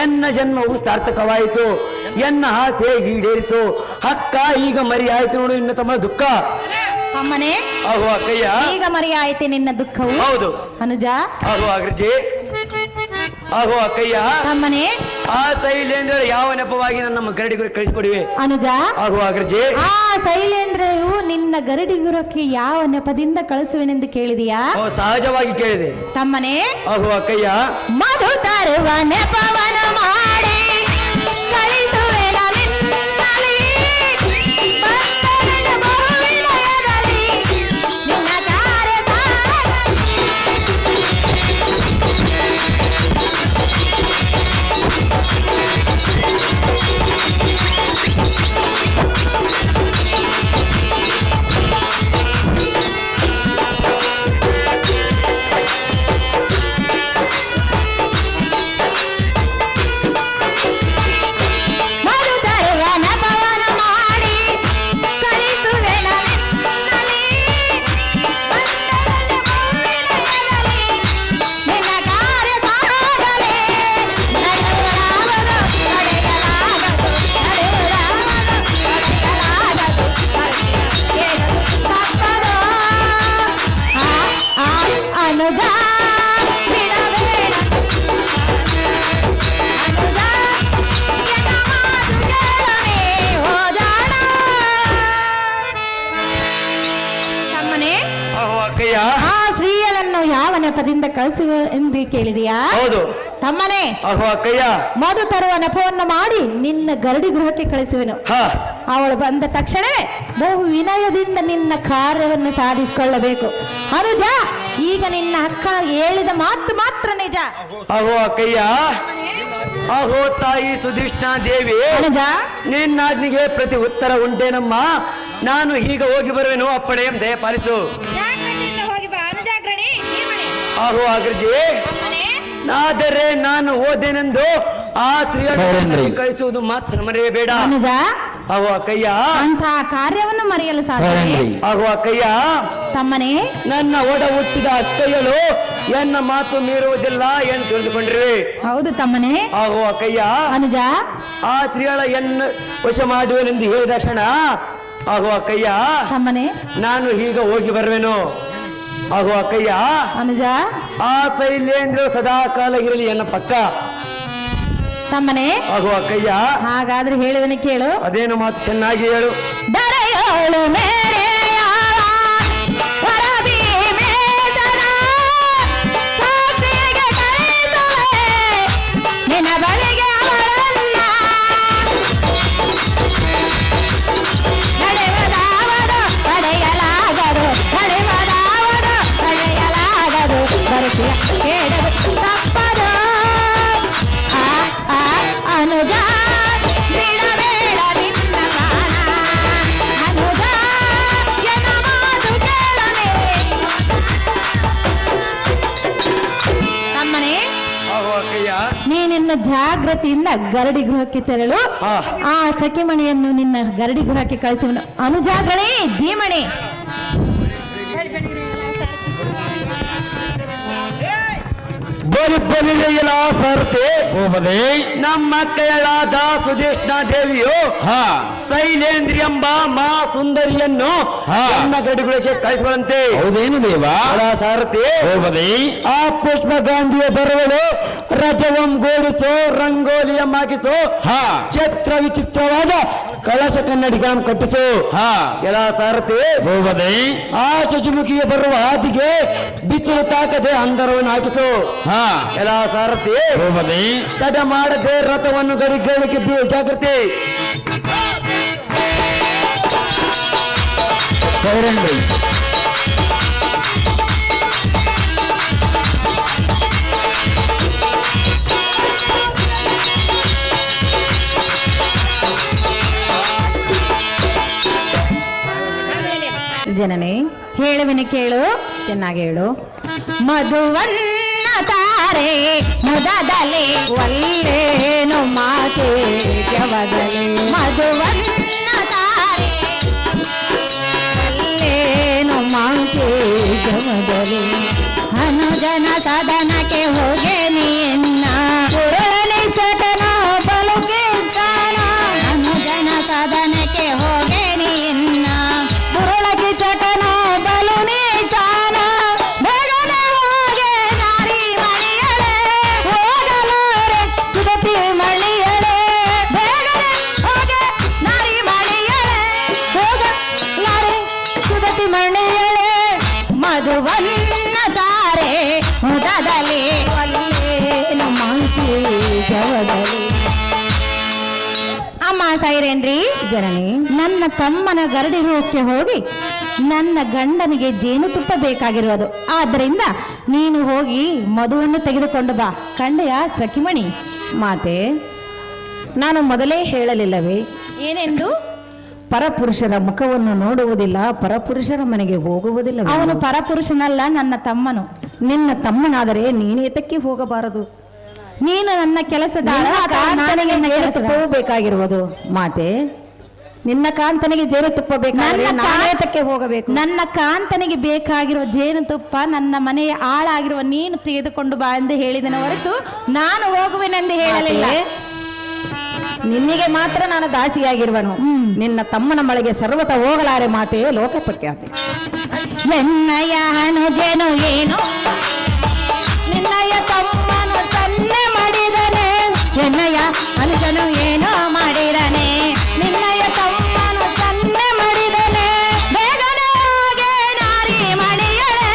ಎನ್ನ ಜನ್ಮವು ಸಾರ್ಥಕವಾಯಿತು. ಎನ್ನ ಆಸೆ ಈಡೇರಿತು. ಅಕ್ಕ ಈಗ ಮರಿ ಆಯ್ತು ನೋಡು ಇನ್ನು ತಮ್ಮ ದುಃಖ. ಅಮ್ಮನೇ ಆಹೋ ಅಕ್ಕಯ್ಯ. ಈಗ ಮರೆಯಾಯಿತೆ ನಿನ್ನ ದುಃಖವು. ಹೌದು. ಅನುಜ. ಆಹೋ ಅಗ್ರಜಿ. ಆಹೋ ಅಕ್ಕಯ್ಯ. ಅಮ್ಮನೇ ಆ ಶೈಲೇಂದ್ರ ಯಾವ ನೆಪವಾಗಿ ನನ್ನ ಗರಡಿಗುರು ಕಳಿಸಿಕೊಡಿವೆ? ಅನುಜ. ಆಹೋ ಅಗ್ರಜಿ. ಆ ಶೈಲೇಂದ್ರವು ನಿನ್ನ ಗರಡಿಗುರಕ್ಕೆ ಯಾವ ನೆಪದಿಂದ ಕಳಿಸುವೆನೆಂದು ಕೇಳಿದೆಯಾ? ಸಹಜವಾಗಿ ಕೇಳಿದೆ. ತಮ್ಮನೇ ಆಹೋ ಅಕ್ಕಯ್ಯ. ಮಧು ತರುವ ನೆಪವನ ಮಾಡಿ ಕಳಿಸುವೆನ ನಿನ್ನಲಿ. ಬಂದರನ ಬಹುವಿನಯದಲ್ಲಿ ನಿನ್ನ ಕಾರ್ಯ ಮಧು ತರುವ ನೆಪವನ ಮಾಡಿ ಕಳಿಸುವೆನ ನಿನ್ನಲಿ. ಬಂದರನ ಬಹುವಿನಯದಲ್ಲಿ ನಿನ್ನ ಕಾರ್ಯ ಸಾಗಲಿ. ನಡೆಯುವುದಾಗದು, ನಡೆಯಲಾಗದು, ನಡೆಯುವುದಾಗದು, ನಡೆಯಲಾಗದು, ಕೇಳಲು ತಪ್ಪದು. ಅನುಜ ಬಿಡಬೇಡ ಅನುಜ, ಎನ್ನ ಮಾತು ಕೇಳಲೇ ಹೋಜಾಣ. ತಮ್ಮನೇ ಆಹೋ ಅಕ್ಕಯ್ಯ. ಆ ಶ್ರೀಯಳನ್ನು ಯಾವ ನೆಪದಿಂದ ಕಳಿಸುವ ಎಂದು ಕೇಳಿದೆಯಾ? ಹೌದು. ತಮ್ಮನೇ ಆಹೋ ಅಕ್ಕಯ್ಯ. ಮಧು ತರುವ ನೆಪವನ್ನು ಮಾಡಿ ನಿನ್ನ ಗರಡಿ ಗೃಹಕ್ಕೆ ಕಳಿಸುವೆನು. ಹಾ. ಅವಳು ಬಂದ ತಕ್ಷಣವೇ ಬಹು ವಿನಯದಿಂದ ನಿನ್ನ ಕಾರ್ಯವನ್ನು ಸಾಧಿಸಿಕೊಳ್ಳಬೇಕು. ಅನುಜ, ಈಗ ನಿನ್ನ ಅಕ್ಕ ಹೇಳಿದ ಮಾತು ಮಾತ್ರ ನಿಜ. ಆಹೋ ಅಕ್ಕಯ್ಯ. ಆಹೋ ತಾಯಿ ಸುಧಿಷ್ಣ ದೇವಿ. ಅನುಜ, ನಿನ್ನಾಜ್ಞೆಗೆ ಪ್ರತಿ ಉತ್ತರ ಉಂಟೇನಮ್ಮ. ನಾನು ಈಗ ಹೋಗಿ ಬರುವೆನು. ಅಪ್ಪಣೆ ದಯ ಪಾಲಿಸು. ಹೋಗಿ ಬಾ ಅನುಜಾಗ್ರಣಿ. ಆಹೋ ಅಗ್ರಜಿ. ಆದರೆ ನಾನು ಓದೇನೆಂದು ಆ ಸೌರೇಂದ್ರಿ. ಕಳಿಸುವುದು ಮಾತ್ರ ಮರೆಯಬೇಡ. ಅನುಜ, ಆಹೋ ಅಕ್ಕಯ್ಯ. ಅಂತಹ ಕಾರ್ಯವನ್ನು ಮರೆಯಲು ಸಾಧ್ಯ? ಸೌರೇಂದ್ರಿ. ಆಹೋ ಅಕ್ಕಯ್ಯ. ತಮ್ಮನೇ ನನ್ನ ಒಡ ಹುಟ್ಟಿದ ಅಕ್ಕಯ್ಯಳು ಎನ್ನ ಮಾತು ಮೀರುವುದಿಲ್ಲ ಎಂದು ತಿಳಿದುಕೊಂಡಿರುವೆ. ಹೌದು ತಮ್ಮನೇ. ಆಹೋ ಅಕ್ಕಯ್ಯ. ಅನುಜ, ಆ ಸ್ತ್ರೀಗಳ ಎನ್ನ ವಶ ಮಾಡುವೆನೆಂದು ಹೇಳಿದ ಕ್ಷಣ ಆಹೋ ಅಕ್ಕಯ್ಯ ತಮ್ಮನೇ. ನಾನು ಈಗ ಹೋಗಿ ಬರುವೆನು. ಆಹೋ ಅಕ್ಕಯ್ಯ. ಅನುಜ, ಆ ಶೈಲೇಂದ್ರ ಸದಾ ಕಾಲ ಇರಲಿ ಎನ್ನ ಪಕ್ಕ. ತಮ್ಮನೇ. ಆಹೋ ಅಕ್ಕಯ್ಯ. ಹಾಗಾದ್ರೆ ಹೇಳುವನೆ ಕೇಳು. ಅದೇನು ಮಾತು ಚೆನ್ನಾಗಿ ಹೇಳು. ದರೆಯೋಳು ಮೇರೆಯಾಳ ಹೊರಬೀಮೆ ಜನ ಸಾಕ್ಷಿಗೆ ಕಳಿಸುವೆ ನಿನ್ನ ಬಳಿಗೆ ಅವಳನ್ನ. ನಡೆಯುವುದಾವದು, ಪಡೆಯಲಾಗದು, ನಡೆಯುವುದಾವದು, ಪಡೆಯಲಾಗದು, ಬರುತ್ತಿಯ ಕೇಳದು ತಪ್ಪದು. ಅನುಜ ಬಿಡಬೇಡ ನಿನ್ನ ಪ್ರಾಣ. ಅನುಜ, ಎನ್ನ ಮಾತು ಕೇಳಲೇ. ತಮ್ಮನೇ, ಆಹೋ ಅಕ್ಕಯ್ಯ. ನೀನಿನ್ನ ಜಾಗೃತಿಯಿಂದ ಗರಡಿ ಗೃಹಕ್ಕೆ ತೆರಳು. ಹಾ. ಆ ಸಖಿಮಣಿಯನ್ನು ನಿನ್ನ ಗರಡಿ ಗೃಹಕ್ಕೆ ಕಳಿಸುವನು. ಅನುಜಾಗ್ರಣಿ ಧೀಮಣಿ. ಬಲಿಯಲ ಸರ್ತೆ ಹೋಬದೆ. ನಮ್ಮ ಕೈಯಳಾದ ಸುದೇಶ್ನ ದೇವಿಯು ಹಾ. ಶೈಲೇಂದ್ರಿ ಎಂಬ ಮಾ ಸುಂದರಿಯನ್ನು ಹಾ. ನನ್ನ ಗಡಿಗಳಿಗೆ ಕಳಿಸುವಂತೆ. ಹೌದೇನು ದೇವ? ಸಾರಥಿ ಹೋಬದೆ. ಆ ಪುಷ್ಪ ಗಾಂಧಿಯ ಬರುವಳು ರಜವಂ ಗೋಡಿಸೋ, ರಂಗೋಲಿಯ ಮಾಗಿಸೋ, ಹಾ. ಚಿತ್ರ ವಿಚಿತ್ರವಾದ ಕಳಶ ಕನ್ನಡಿಗಳನ್ನು ಕಟ್ಟಿಸು. ಹಾ. ಎಲ್ಲ ಸಾರಥಿ ಹೋಬದೆ. ಆ ಶಶಿಮುಖಿಗೆ ಬರುವ ಹಾದಿಗೆ ಬಿಸಿಲು ತಾಕದೆ ಅಂದರವನ್ನು ಹಾಕಿಸು. ಹಾ. ಎಲ್ಲ ಸಾರಥಿ ಹೋಬದೆ. ತಡ ಮಾಡದೆ ರಥವನ್ನು ಗಡಿಗಳಿಗೆ ಜಾಗೃತಿ. ಸೌರೇಂದ್ರಿ. ಜನನೇ, ಹೇಳುವಿನ ಕೇಳು. ಚೆನ್ನಾಗಿ ಹೇಳು. ಮಧುವನ್ನ ತಾರೆ ಮುದದಲೆ ಒಲ್ಲೇನು ಮಾತೆ ಜವದಲೆ. ಮಧುವನ್ನ ತಾರೆ ಒಲ್ಲೇನು ಮಾತೆ ಜವದಲೆ. ಅನುಜನ ಸದನಕ್ಕೆ ಹೋಗೆ ನಿನ್ನ ಪುರನೆ ಚಟನ ಬಲುಗೆ ಅಮ್ಮ ಸೈರೇನ್ರಿ, ಜನನಿ, ನನ್ನ ತಮ್ಮನ ಗರಡಿರೋಕ್ಕೆ ಹೋಗಿ ನನ್ನ ಗಂಡನಿಗೆ ಜೇನುತುಪ್ಪ ಬೇಕಾಗಿರೋದು. ಆದ್ದರಿಂದ ನೀನು ಹೋಗಿ ಮಧುವನ್ನು ತೆಗೆದುಕೊಂಡು ಬಾ. ಕಂಡೆಯ ಸಖಿಮಣಿ? ಮಾತೆ, ನಾನು ಮೊದಲೇ ಹೇಳಲಿಲ್ಲವೇ, ಏನೆಂದು? ಪರಪುರುಷರ ಮುಖವನ್ನು ನೋಡುವುದಿಲ್ಲ, ಪರಪುರುಷರ ಮನೆಗೆ ಹೋಗುವುದಿಲ್ಲ. ಅವನು ಪರಪುರುಷನಲ್ಲ, ನನ್ನ ತಮ್ಮನು. ನಿನ್ನ ತಮ್ಮನಾದರೆ ನೀನೇತಕ್ಕೆ ಹೋಗಬಾರದು? ನೀನು ನನ್ನ ಕೆಲಸದಾರ, ನಿನ್ನ ಅಥವಾ ನಾನು ಕಾಂತನಿಗೆ ನಿನ್ನ ಜೇನುತುಪ್ಪವೂ ಕೆಲಸದಾಳ? ಬೇಕಾಗಿರುವುದು. ಮಾತೆ, ನಿನ್ನ ಕಾಂತನಿಗೆ ಜೇನುತುಪ್ಪ ಬೇಕಾದರೆ ನನ್ನ ನಾನೇತಕ್ಕೆ ಹೋಗಬೇಕು? ನನ್ನ ಕಾಂತನಿಗೆ ಬೇಕಾಗಿರುವ ಜೇನುತುಪ್ಪ ನನ್ನ ಮನೆಯ ಆಳಾಗಿರುವ ನೀನು ತೆಗೆದುಕೊಂಡು ಬಾ ಎಂದು ಹೇಳಿದನ ಹೊರತು ನಾನು ಹೋಗುವೆನೆಂದು ಹೇಳಲಿಲ್ಲ. ನಿನ್ನಿಗೆ ಮಾತ್ರ ನಾನು ದಾಸಿಯಾಗಿರುವನು. ನಿನ್ನ ತಮ್ಮನ ಮಳೆಗೆ ಸರ್ವತ ಹೋಗಲಾರೆ ಮಾತೆ, ಲೋಕಪತ್ಯಾತೆ. ಎನ್ನಯ ಅನುಜನು ಏನು ನಿನ್ನಯ ತಮ್ಮನು ಸನ್ನೆ ಮಾಡಿದನೆ, ಎನ್ನಯ ಅನುಜನು ಏನೋ ಮಾಡಿದನೆ, ನಿನ್ನಯ ತಮ್ಮನು ಸನ್ನೆ ಮಾಡಿದನೆ. ಬೇಗನೆ ಹೋಗೆ ನಾರಿ ಮಣಿಯಳೆ,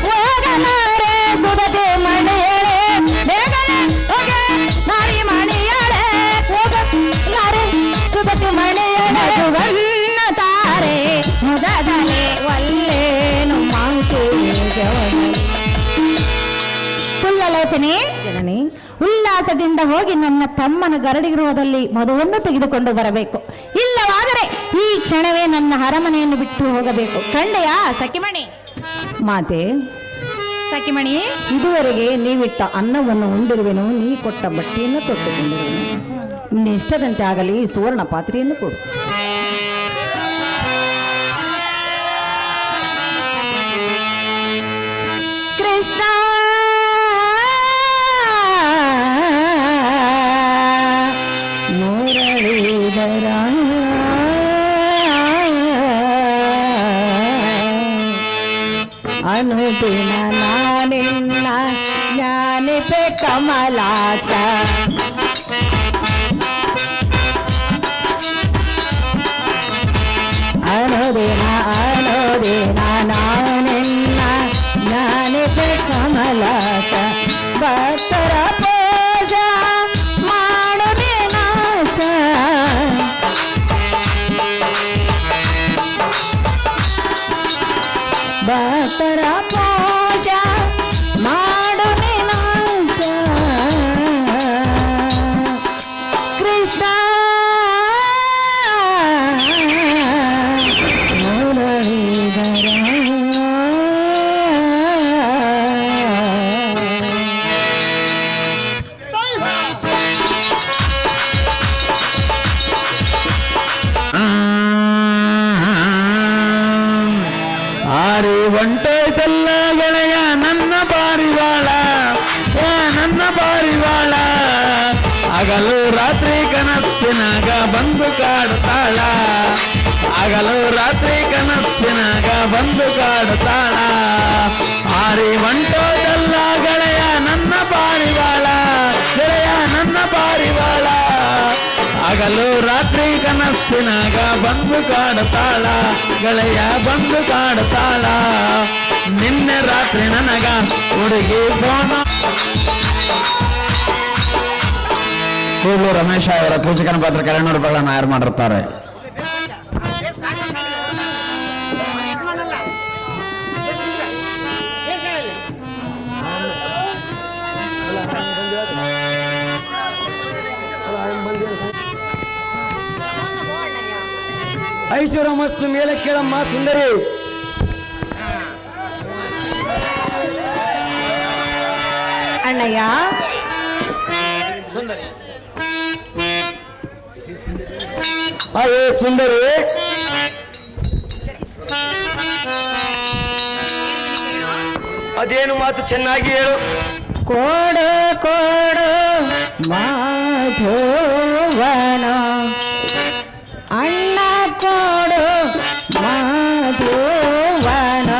ಹೋಗಲಾರೆ ಸುಧತೆ ಮಣಿಯಳೆ. ಬೇಗನೆ ಹೋಗೆ ನಾರಿ ಮಣಿಯಳೆ, ಹೋಗಲಾರೆ ಸುಧತೆ ಮಣಿಯಳೆ. ಮಧುವನ್ನ ತಾರೆ ಮುದದಲೆ ಒಲ್ಲೇನು ಮಾಂಕೆ ಪುಲ್ಲಲೋಚನೆ ಜನನಿ, ಉಲ್ಲಾಸದಿಂದ ಹೋಗಿ ನನ್ನ ತಮ್ಮನ ಗರಡಿಗೃಹದಲ್ಲಿ ಮಧುವನ್ನು ತೆಗೆದುಕೊಂಡು ಬರಬೇಕು. ಇಲ್ಲವಾದರೆ ಈ ಕ್ಷಣವೇ ನನ್ನ ಅರಮನೆಯನ್ನು ಬಿಟ್ಟು ಹೋಗಬೇಕು. ಕಂಡೆಯ ಸಖಿಮಣಿ? ಮಾತೆ, ಸಖಿಮಣಿ, ಇದುವರೆಗೆ ನೀವಿಟ್ಟ ಅನ್ನವನ್ನು ಉಂಡಿರುವೆನು, ನೀ ಕೊಟ್ಟ ಬಟ್ಟೆಯನ್ನು ತೊಟ್ಟುಕೊಂಡಿರುವೆನು. ನಿನ್ನ ಇಷ್ಟದಂತೆ ಆಗಲಿ, ಸುವರ್ಣ ಪಾತ್ರೆಯನ್ನು ಕೊಡು. ಕೃಷ್ಣ ಮುರಳೀಧರ ಅನುದಿನ ನಾನಿನ್ನ ಜ್ಞಾನಿಪೆ ಕಮಲಾಕ್ಷ. ಅನುದಿನ ಅನುದಿನ ನಾನಿನ್ನ ಜ್ಞಾನಿಪೆ ಕಮಲಾಕ್ಷ. ಭಕ್ತರ ಪೋಷ ಮಾಡುವೆ ನಾಶ. ಭಕ್ತರ ಪೋಷ ಮಾಡುವೆ ನಾಶ. ಕೃಷ್ಣ ಆರಿ ಒಂಟೋಯ್ತಲ್ಲ ಗೆಳೆಯ ನನ್ನ ಪಾರಿವಾಳ, ನನ್ನ ಪಾರಿವಾಳ. ಹಗಲು ರಾತ್ರಿ ಕನಸಿನಾಗ ಬಂದು ಕಾಡುತ್ತಾಳ, ಹಗಲು ರಾತ್ರಿ ಕನಸಿನಾಗ ಬಂದು ಕಾಡುತ್ತಾಳ. ಆರಿ ಒಂಟೋಯ್ತಲ್ಲ ಗೆಳೆಯ ನನ್ನ ಪಾರಿವಾಳ, ಗೆಳೆಯ ನನ್ನ ಪಾರಿವಾಳ. ಹಗಲು ರಾತ್ರಿ ಕನಸಿನಾಗ ಬಂದು ಕಾಡುತ್ತಾಳ, ಗೆಳೆಯ ಬಂದು ಕಾಡುತ್ತಾಳ. ನಿನ್ನೆ ರಾತ್ರಿ ನನಗ ಹುಡುಗಿ ಫೋನ. ಕೂಡಲು ರಮೇಶ ಅವರ ಪೂಜಕನ ಪಾತ್ರಕ್ಕೆ 200 ರೂಪಾಯಿಗಳನ್ನು ತಯಾರು ಮಾಡಿರ್ತಾರೆ. ಐಶ್ವರ್ಯ ಮಸ್ತು ಮೇಲೆ ಕೇಳಮ್ಮ ಸುಂದರಿ. ಅಣ್ಣಯ್ಯ, ಸುಂದರಿ ಅಯ್ಯೋ ಸುಂದರಿ, ಅದೇನು ಮಾತು ಚೆನ್ನಾಗಿ ಹೇಳು. ಕೊಡು ಕೊಡು ಮಾಧವನ, ಅಣ್ಣ ಕೊಡು ಮಾಧವನ.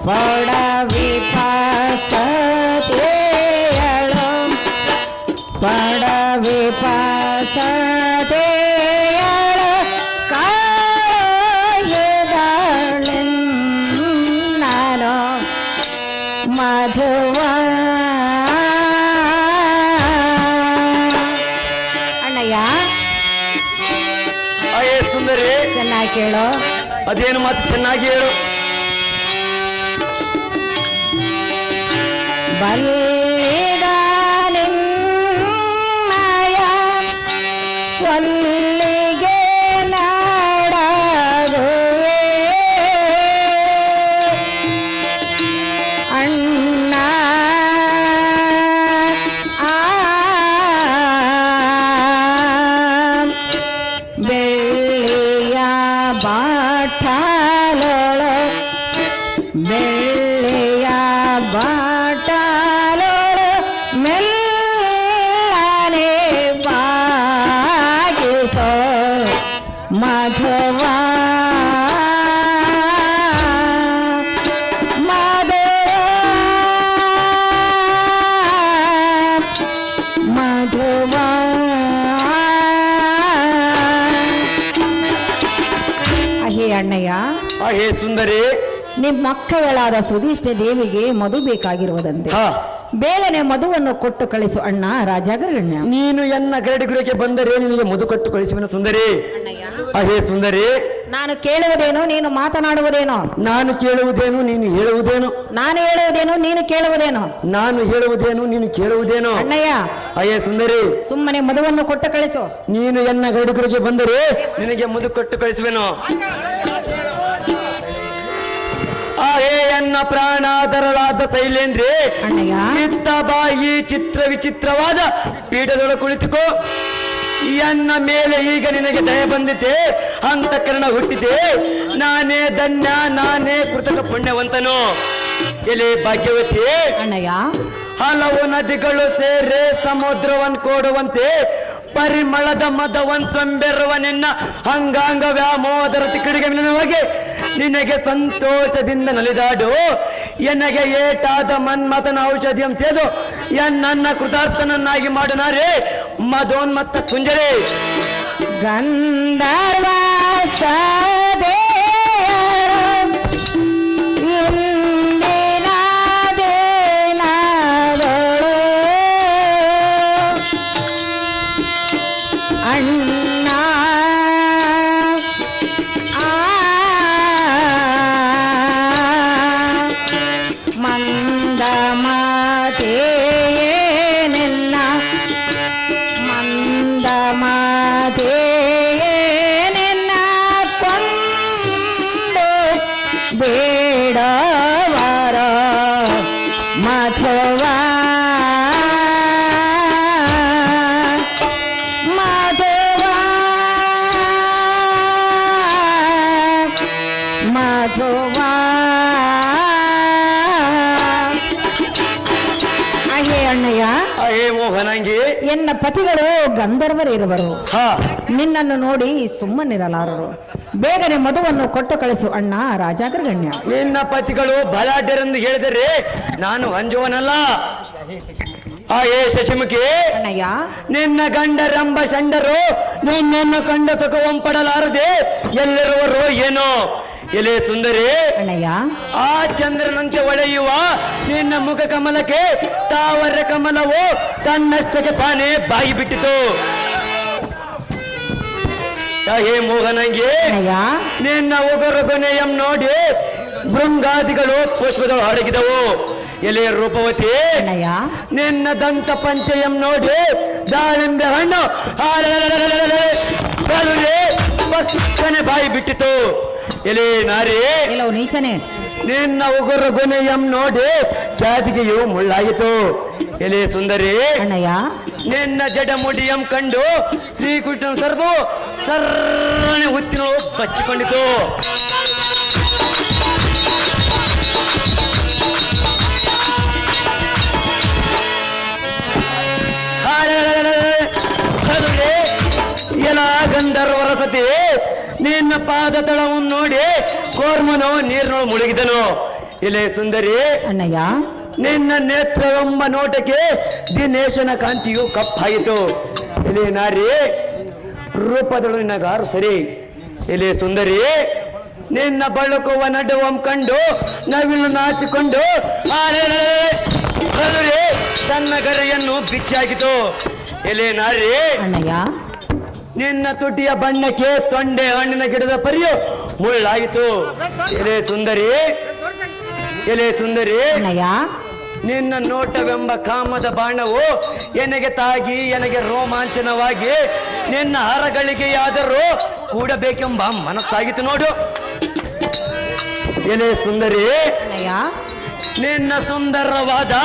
ಪಡವಿ ಪಾಸತೆಯಳು, ಪಡವಿ ಪಾಸತೆಯಳು ಕಾಯದಾಳೆ ನಾನು ಮಧುವ. ಅಣ್ಣಯ್ಯ, ಅಯ್ಯೇ ಸುಂದರಿ, ಚೆನ್ನಾಗಿ ಕೇಳು. ಅದೇನು ಮಾತು ಚೆನ್ನಾಗಿ ಹೇಳು. ಬಲ್ಲಿದಾನೆನ್ನಯ ಸೊಲ್ಲಿಗೆ ನಾಡಗುವೆ ಅಣ್ಣ ಬೆಳ್ಳಿಯ ಬಾಟಲೊಳು ಬೆಳ್ಳಿಯ ಬಾಟಲೊಳು ಮೆಲ್ಲನೆ ಬಾಗಿಸೋ ಮಧುವ ಮಧುವ ಅಹೇ ಅಣ್ಣಯ್ಯ, ಅಹೇ ಸುಂದರಿ, ನಿಮ್ಮ ಮಕ್ಕಳಾದ ಸುಧಿಷ್ಠೆ ದೇವಿಗೆ ಮಧು ಬೇಕಾಗಿರುವುದಂತೆ. ಹಾ, ಬೇಗನೆ ಮಧುವನ್ನು ಕೊಟ್ಟು ಕಳಿಸು ಅಣ್ಣ ರಾಜಾಗ್ರಗಣ್ಯ. ನೀನು ಎನ್ನ ಗರಡಿಗುರಿಗೆ ಬಂದರೆ ನಿನಗೆ ಮಧು ಕೊಟ್ಟು ಕಳಿಸುವೆನು ಸುಂದರಿ. ಅಹೇ ಸುಂದರಿ, ನಾನು ಕೇಳುವುದೇನೋ ನೀನು ಮಾತನಾಡುವುದೇನೋ? ನಾನು ಕೇಳುವುದೇನು ನೀನು ಹೇಳುವುದೇನು? ನಾನು ಹೇಳುವುದೇನೋ ನೀನು ಕೇಳುವುದೇನೋ? ನಾನು ಹೇಳುವುದೇನು ನೀನು ಕೇಳುವುದೇನು? ಅಣ್ಣಯ್ಯ, ಅಯ್ಯೇ ಸುಂದರಿ, ಸುಮ್ಮನೆ ಮಧುವನ್ನು ಕೊಟ್ಟು ಕಳಿಸು. ನೀನು ಎನ್ನ ಗರಡಿಗುರಿಗೆ ಬಂದರೆ ನಿನಗೆ ಮಧು ಕೊಟ್ಟು ಕಳಿಸುವೆನು. ಅಹೇ ಎನ್ನ ಪ್ರಾಣಾದರಳಾದ ಶೈಲೇಂದ್ರಿ, ಅಣ್ಣಯ್ಯ, ಚಿತ್ತ ಬಾಯಿ ಚಿತ್ರ ವಿಚಿತ್ರವಾದ ಪೀಠದೊಳ ಕುಳಿತುಕೋ. ಎನ್ನ ಮೇಲೆ ಈಗ ನಿನಗೆ ದಯ ಬಂದಿದೆ, ಅಂತಃಕರಣ ಹುಟ್ಟಿದೆ. ನಾನೇ ಧನ್ಯ, ನಾನೇ ಕೃತಕ ಪುಣ್ಯವಂತನು. ಎಲೆ ಭಾಗ್ಯವತಿ, ಅಣ್ಣಯ್ಯ, ಹಲವು ನದಿಗಳು ಸೇರೆ ಸಮುದ್ರವನ್ನು ಕೋಡುವಂತೆ ಪರಿಮಳದ ಮದವಂತಂಬೆರುವ ನಿನ್ನ ಅಂಗಾಂಗ ವ್ಯಾಮೋದರ ತಿಕ್ಕಡಿಗೆ ನಿನಗೆ ನಿನಗೆ ಸಂತೋಷದಿಂದ ನಲಿದಾಡು. ಎನಗೆ ಏಟಾದ ಮನ್ಮಥನ ಔಷಧಿಯಂ ಸೇದು ನನ್ನ ಕೃತಾರ್ಥನನ್ನಾಗಿ ಮಾಡುನಾರೆ ಮದೋನ್ಮತ್ತ ಕುಂಜರೆ. ಗಂಧರ್ವ ಸದೇ ಅಣ್ಣ ಮಂದ ಮಾತೆಯೇ ನಿನ್ನ ಮಂದ ಮಾತೆಯೇ ನಿನ್ನ ಕೊಂದು ಬೇಡವರ ಮಧುವ ಮಧುವ ಅಹೇ ಅಣ್ಣಯ್ಯ, ಅಹೇ ಮೋಹನಂಗಿ, ಎನ್ನ ಪತಿಗಳು ಗಂಧರ್ವರಿರುವರು. ಹಾ, ನಿನ್ನನ್ನು ನೋಡಿ ಸುಮ್ಮನಿರಲಾರರು. ಬೇಗನೆ ಮಧುವನ್ನು ಕೊಟ್ಟು ಕಳಿಸು ಅಣ್ಣ ರಾಜಾಗ್ರಗಣ್ಯ. ನಿನ್ನ ಪತಿಗಳು ಬಲಾಢ್ಯರೆಂದು ಹೇಳಿದರೆ ನಾನು ಅಂಜುವನಲ್ಲ. ಅಹೇ ಶಶಿಮುಖಿ, ಅಣ್ಣಯ್ಯ, ನಿನ್ನ ಗಂಡರೆಂಬ ಷಂಡರು ನಿನ್ನನ್ನು ಕಂಡ ಸುಖವಂ ಪಡಲಾರದೆ ಎಲ್ಲಿರುವರೋ ಏನೋ. ಎಲೆ ಸುಂದರಿ, ಅಣ್ಣಯ್ಯ, ಆ ಚಂದ್ರನಂತೆ ಹೊಳೆಯುವ ನಿನ್ನ ಮುಖ ಕಮಲಕ್ಕೆ ತಾವರ ಕಮಲವು ತನ್ನಷ್ಟಕ್ಕೆ ತಾನೇ ಬಾಯಿ ಬಿಟ್ಟಿತು. ಹೇ ಮೋಹನಂಗಿ, ಅಣ್ಣಯ್ಯ, ನಿನ್ನ ಉಗುರು ಕೊನೆಯಂ ನೋಡಿ ಭೃಂಗಾದಿಗಳು ಪುಷ್ಪದ ಹೊರಗಿದವು. ಎಲೆ ರೂಪವತಿ, ಅಣ್ಣಯ್ಯ, ನಿನ್ನ ದಂತ ಪಂಚಯಂ ನೋಡಿ ದಾಳಿಂಬೆ ಹಣ್ಣು ಪಕ್ಕನೆ ಬಾಯಿ ಬಿಟ್ಟಿತು. ಎಲೆ ನಾರಿ, ಕೆಲವು ನೀಚನೆ, ನಿನ್ನ ಉಗುರು ಗೊನೆಯಂ ನೋಡಿ ಜಾತಿಗೆಯು ಮುಳ್ಳಾಯಿತು. ಎಲೆ ಸುಂದರಿ, ಅಣ್ಣಯ್ಯ, ನಿನ್ನ ಜಡಮುಡಿಯಂ ಕಂಡು ಶ್ರೀಕೃಷ್ಣ ಸರ್ವು ಸರ್ರನೆ ಹುತ್ತಿನಳು ಬಚ್ಚಿಕೊಂಡಿತು. ಎಲ ಗಂಧರ್ವರ ಸತಿ, ನಿನ್ನ ಪಾದ ತಳವನ್ನು ನೋಡಿ ಕೋರ್ಮನು ನೀರಿನೊಳು ಮುಳುಗಿದನು. ಎಲೆ ಸುಂದರಿ, ಅಣ್ಣಯ್ಯ, ನಿನ್ನ ನೇತ್ರವೆಂಬ ನೋಟಕ್ಕೆ ದಿನೇಶನ ಕಾಂತಿಯು ಕಪ್ಪಾಯಿತು. ಎಲೆ ನಾರಿ, ರೂಪದಳು ನಿನಗಾರು ಸರಿ. ಎಲೆ ಸುಂದರಿ, ನಿನ್ನ ಬಳುಕುವ ನಡುವಂ ಕಂಡು ನವಿಲು ನಾಚಿಕೊಂಡು ತನ್ನ ಗರೆಯನ್ನು ಬಿಚ್ಚಾಕಿತು. ಎಲೆ ನಾರಿ, ಅಣ್ಣಯ್ಯ, ನಿನ್ನ ತುಟಿಯ ಬಣ್ಣಕ್ಕೆ ತೊಂಡೆ ಹಣ್ಣಿನ ಗಿಡದ ಪರಿಯು ಮುಳ್ಳಾಯಿತು. ಎಲೆ ಸುಂದರಿ, ಎಲೆ ಸುಂದರಿ, ಅಣ್ಣಯ್ಯ ನಿನ್ನ ನೋಟವೆಂಬ ಕಾಮದ ಬಾಣವು ಎನಗೆ ತಾಗಿ ಎನಗೆ ರೋಮಾಂಚನವಾಗಿ ನಿನ್ನ ಹರಗಳಿಗೆಯಾದರೂ ಕೂಡಬೇಕೆಂಬ ಮನಸ್ಸಾಗಿತ್ತು ನೋಡು. ಎಲೆ ಸುಂದರಿ, ಅಣ್ಣಯ್ಯ ನಿನ್ನ ಸುಂದರವಾದ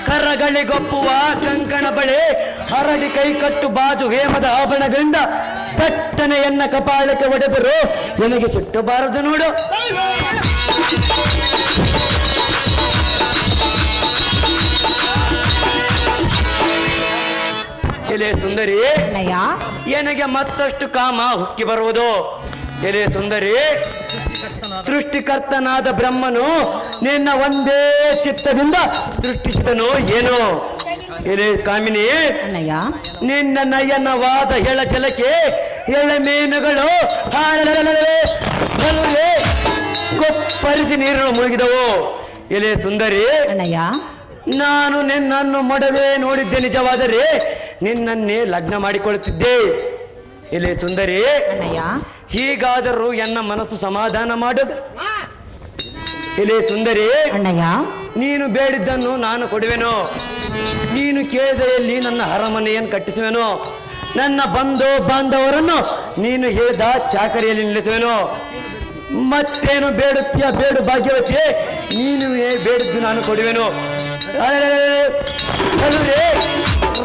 ಕರಗಳಿಗೊಪ್ಪುವ ಕಂಕಣ ಬಳೆ ಹರಡಿ ಕೈ ಕಟ್ಟು ಬಾಜು ಹೇಮದ ಆಭರಣಗಳಿಂದ ತಟ್ಟನೆ ಎನ್ನ ಕಪಾಳಕ್ಕೆ ಒಡೆದರು ನನಗೆ ಸಿಟ್ಟಬಾರದು ನೋಡು. ಎಲೆ ಸುಂದರಿ, ಅಣ್ಣಯ್ಯ ನನಗೆ ಮತ್ತಷ್ಟು ಕಾಮ ಹುಕ್ಕಿ ಬರುವುದು. ಎಲೆ ಸುಂದರಿ, ಸೃಷ್ಟಿಕರ್ತನಾದ ಬ್ರಹ್ಮನು ನಿನ್ನ ಒಂದೇ ಚಿತ್ತದಿಂದ ಸೃಷ್ಟಿಸಿದನು ಏನು? ಎಲೆ ಕಾಮಿನಿ, ಅಣ್ಣಯ್ಯ ನಿನ್ನ ನಯನವಾದ ಹೆಳಚಲಕ್ಕೆ ಎಳೆಮೀನುಗಳು ಕೊಪ್ಪರಿಸಿ ನೀರನ್ನು ಮುಳುಗಿದವು. ಎಲೆ ಸುಂದರಿ, ಅಣ್ಣಯ್ಯ ನಾನು ನಿನ್ನನ್ನು ಮೊಡವೆ ನೋಡಿದ್ದೆ ನಿಜವಾದರೆ ನಿನ್ನನ್ನೇ ಲಗ್ನ ಮಾಡಿಕೊಳ್ಳುತ್ತಿದ್ದೆ. ಎಲೆ ಸುಂದರಿ, ಅಣ್ಣಯ್ಯ ಹೀಗಾದರೂ ಎನ್ನ ಮನಸ್ಸು ಸಮಾಧಾನ ಮಾಡದು. ಎಲೆ ಸುಂದರಿ, ಅಣ್ಣಯ್ಯ ನೀನು ಬೇಡಿದ್ದನ್ನು ನಾನು ಕೊಡುವೆನು. ನೀನು ಕೇಳಿದೆಯಲ್ಲಿ ನನ್ನ ಅರಮನೆಯನ್ನು ಕಟ್ಟಿಸುವೆನು. ನನ್ನ ಬಂಧು ಬಾಂಧವರನ್ನು ನೀನು ಹೇಳಿದ ಚಾಕರಿಯಲ್ಲಿ ನಿಲ್ಲಿಸುವೆನು. ಮತ್ತೇನು ಬೇಡುತ್ತೀಯ ಬೇಡು ಭಾಗ್ಯವತಿ, ನೀನು ಬೇಡಿದ್ದು ನಾನು ಕೊಡುವೆನು. ಅಲ್ಲರೇ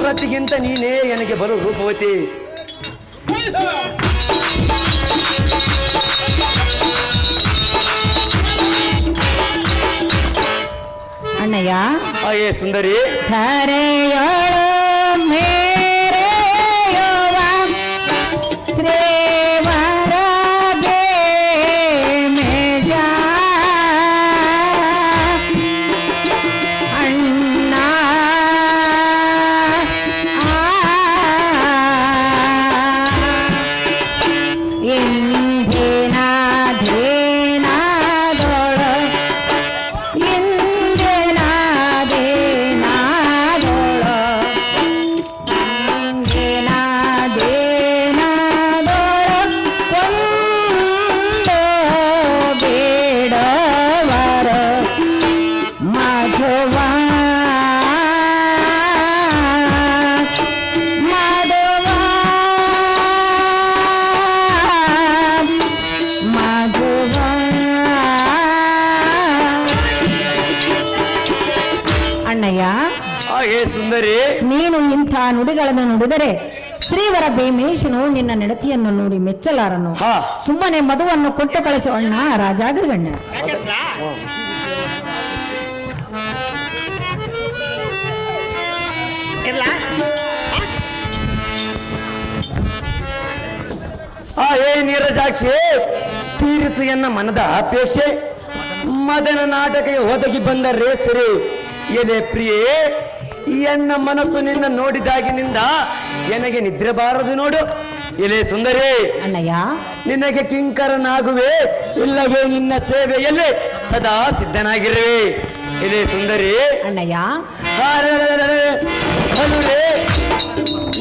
ರತಿಗಿಂತ ನೀನೇ ನನಗೆ ಬರು ರೂಪವತಿ. ಅಣ್ಣಯ್ಯ ಏ ಸುಂದರಿ, ಧರೆಯೊಳು ಮೇರೆಯುವ ಶ್ರೀವರ ಮೇಜ ಅಣ್ಣ ಇಂದಿನ ಧೇನಾದೊಳು ಇಂದಿನ ಧೇನಾದೊಳು ಇಂದಿನ ಧೇನಾದೊಳು ಕೊಂಡು ಬೇಡವರು ಮಧುವ ಮಧುವ ಮಧುವ ಅಣ್ಣಯ್ಯ ಏ ಸುಂದರಿ, ನೀನು ಇಂಥ ನುಡಿಗಳನ್ನು ನುಡಿದರೆ ಶ್ರೀವರ ಭೀಮೇಶನು ನಿನ್ನ ನಡತೆಯನ್ನು ನೋಡಿ ಮೆಚ್ಚಲಾರನು. ಹಾ. ಸುಮ್ಮನೆ ಮಧುವನ್ನು ಕೊಟ್ಟು ಕಳಿಸು ಅಣ್ಣ ರಾಜಾಗ್ರಗಣ್ಣ. ಏ ನೀರಜಾಕ್ಷಿ, ತೀರಿಸು ಎನ್ನ ಮನದ ಅಪೇಕ್ಷೆ. ಮದನ ನಾಟಕಕ್ಕೆ ಒದಗಿ ಬಂದ ರೇಸರಿ. ಎಲೆ ಪ್ರಿಯೇ, ಎನ್ನ ಮನಸ್ಸು ನಿನ್ನ ನೋಡಿದಾಗಿನಿಂದ ನನಗೆ ನಿದ್ರೆ ಬಾರದು ನೋಡು. ಎಲೆ ಸುಂದರಿ, ಅಣ್ಣಯ್ಯ ನಿನಗೆ ಕಿಂಕರನಾಗುವೆ, ಇಲ್ಲವೇ ನಿನ್ನ ಸೇವೆಯಲ್ಲಿ ಸದಾ ಸಿದ್ಧನಾಗಿರುವೆ. ಎಲೆ ಸುಂದರಿ, ಅಣ್ಣಯ್ಯ ಹನುರೇ,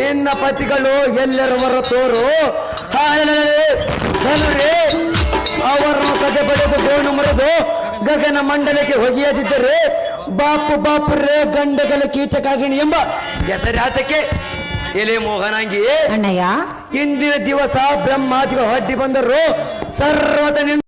ನಿನ್ನ ಪತಿಗಳು ಎಲ್ಲರವರ ತೋರು. ಹನುರೇ, ಅವರನ್ನು ಕದೆ ಪಡೆದು ಗೋಣು ಮುರಿದು ಗಗನ ಮಂಡಲಕ್ಕೆ ಹೊಗೆಯದಿದ್ದರೆ ಬಾಪು ಬಾಪುರೇ ಗಂಡಗಲ ಕೀಚಕಾಗಿಣಿ ಎಂಬ ಹೆಸರಾತಕ್ಕೆ. ಎಲೆ ಮೋಹನಾಂಗಿ, ಅಣ್ಣಯ್ಯ ಇಂದಿನ ದಿವಸ ಬ್ರಹ್ಮಾದಿಗಳು ಹೊಡ್ಡಿ ಬಂದರು. ಸರ್ವತ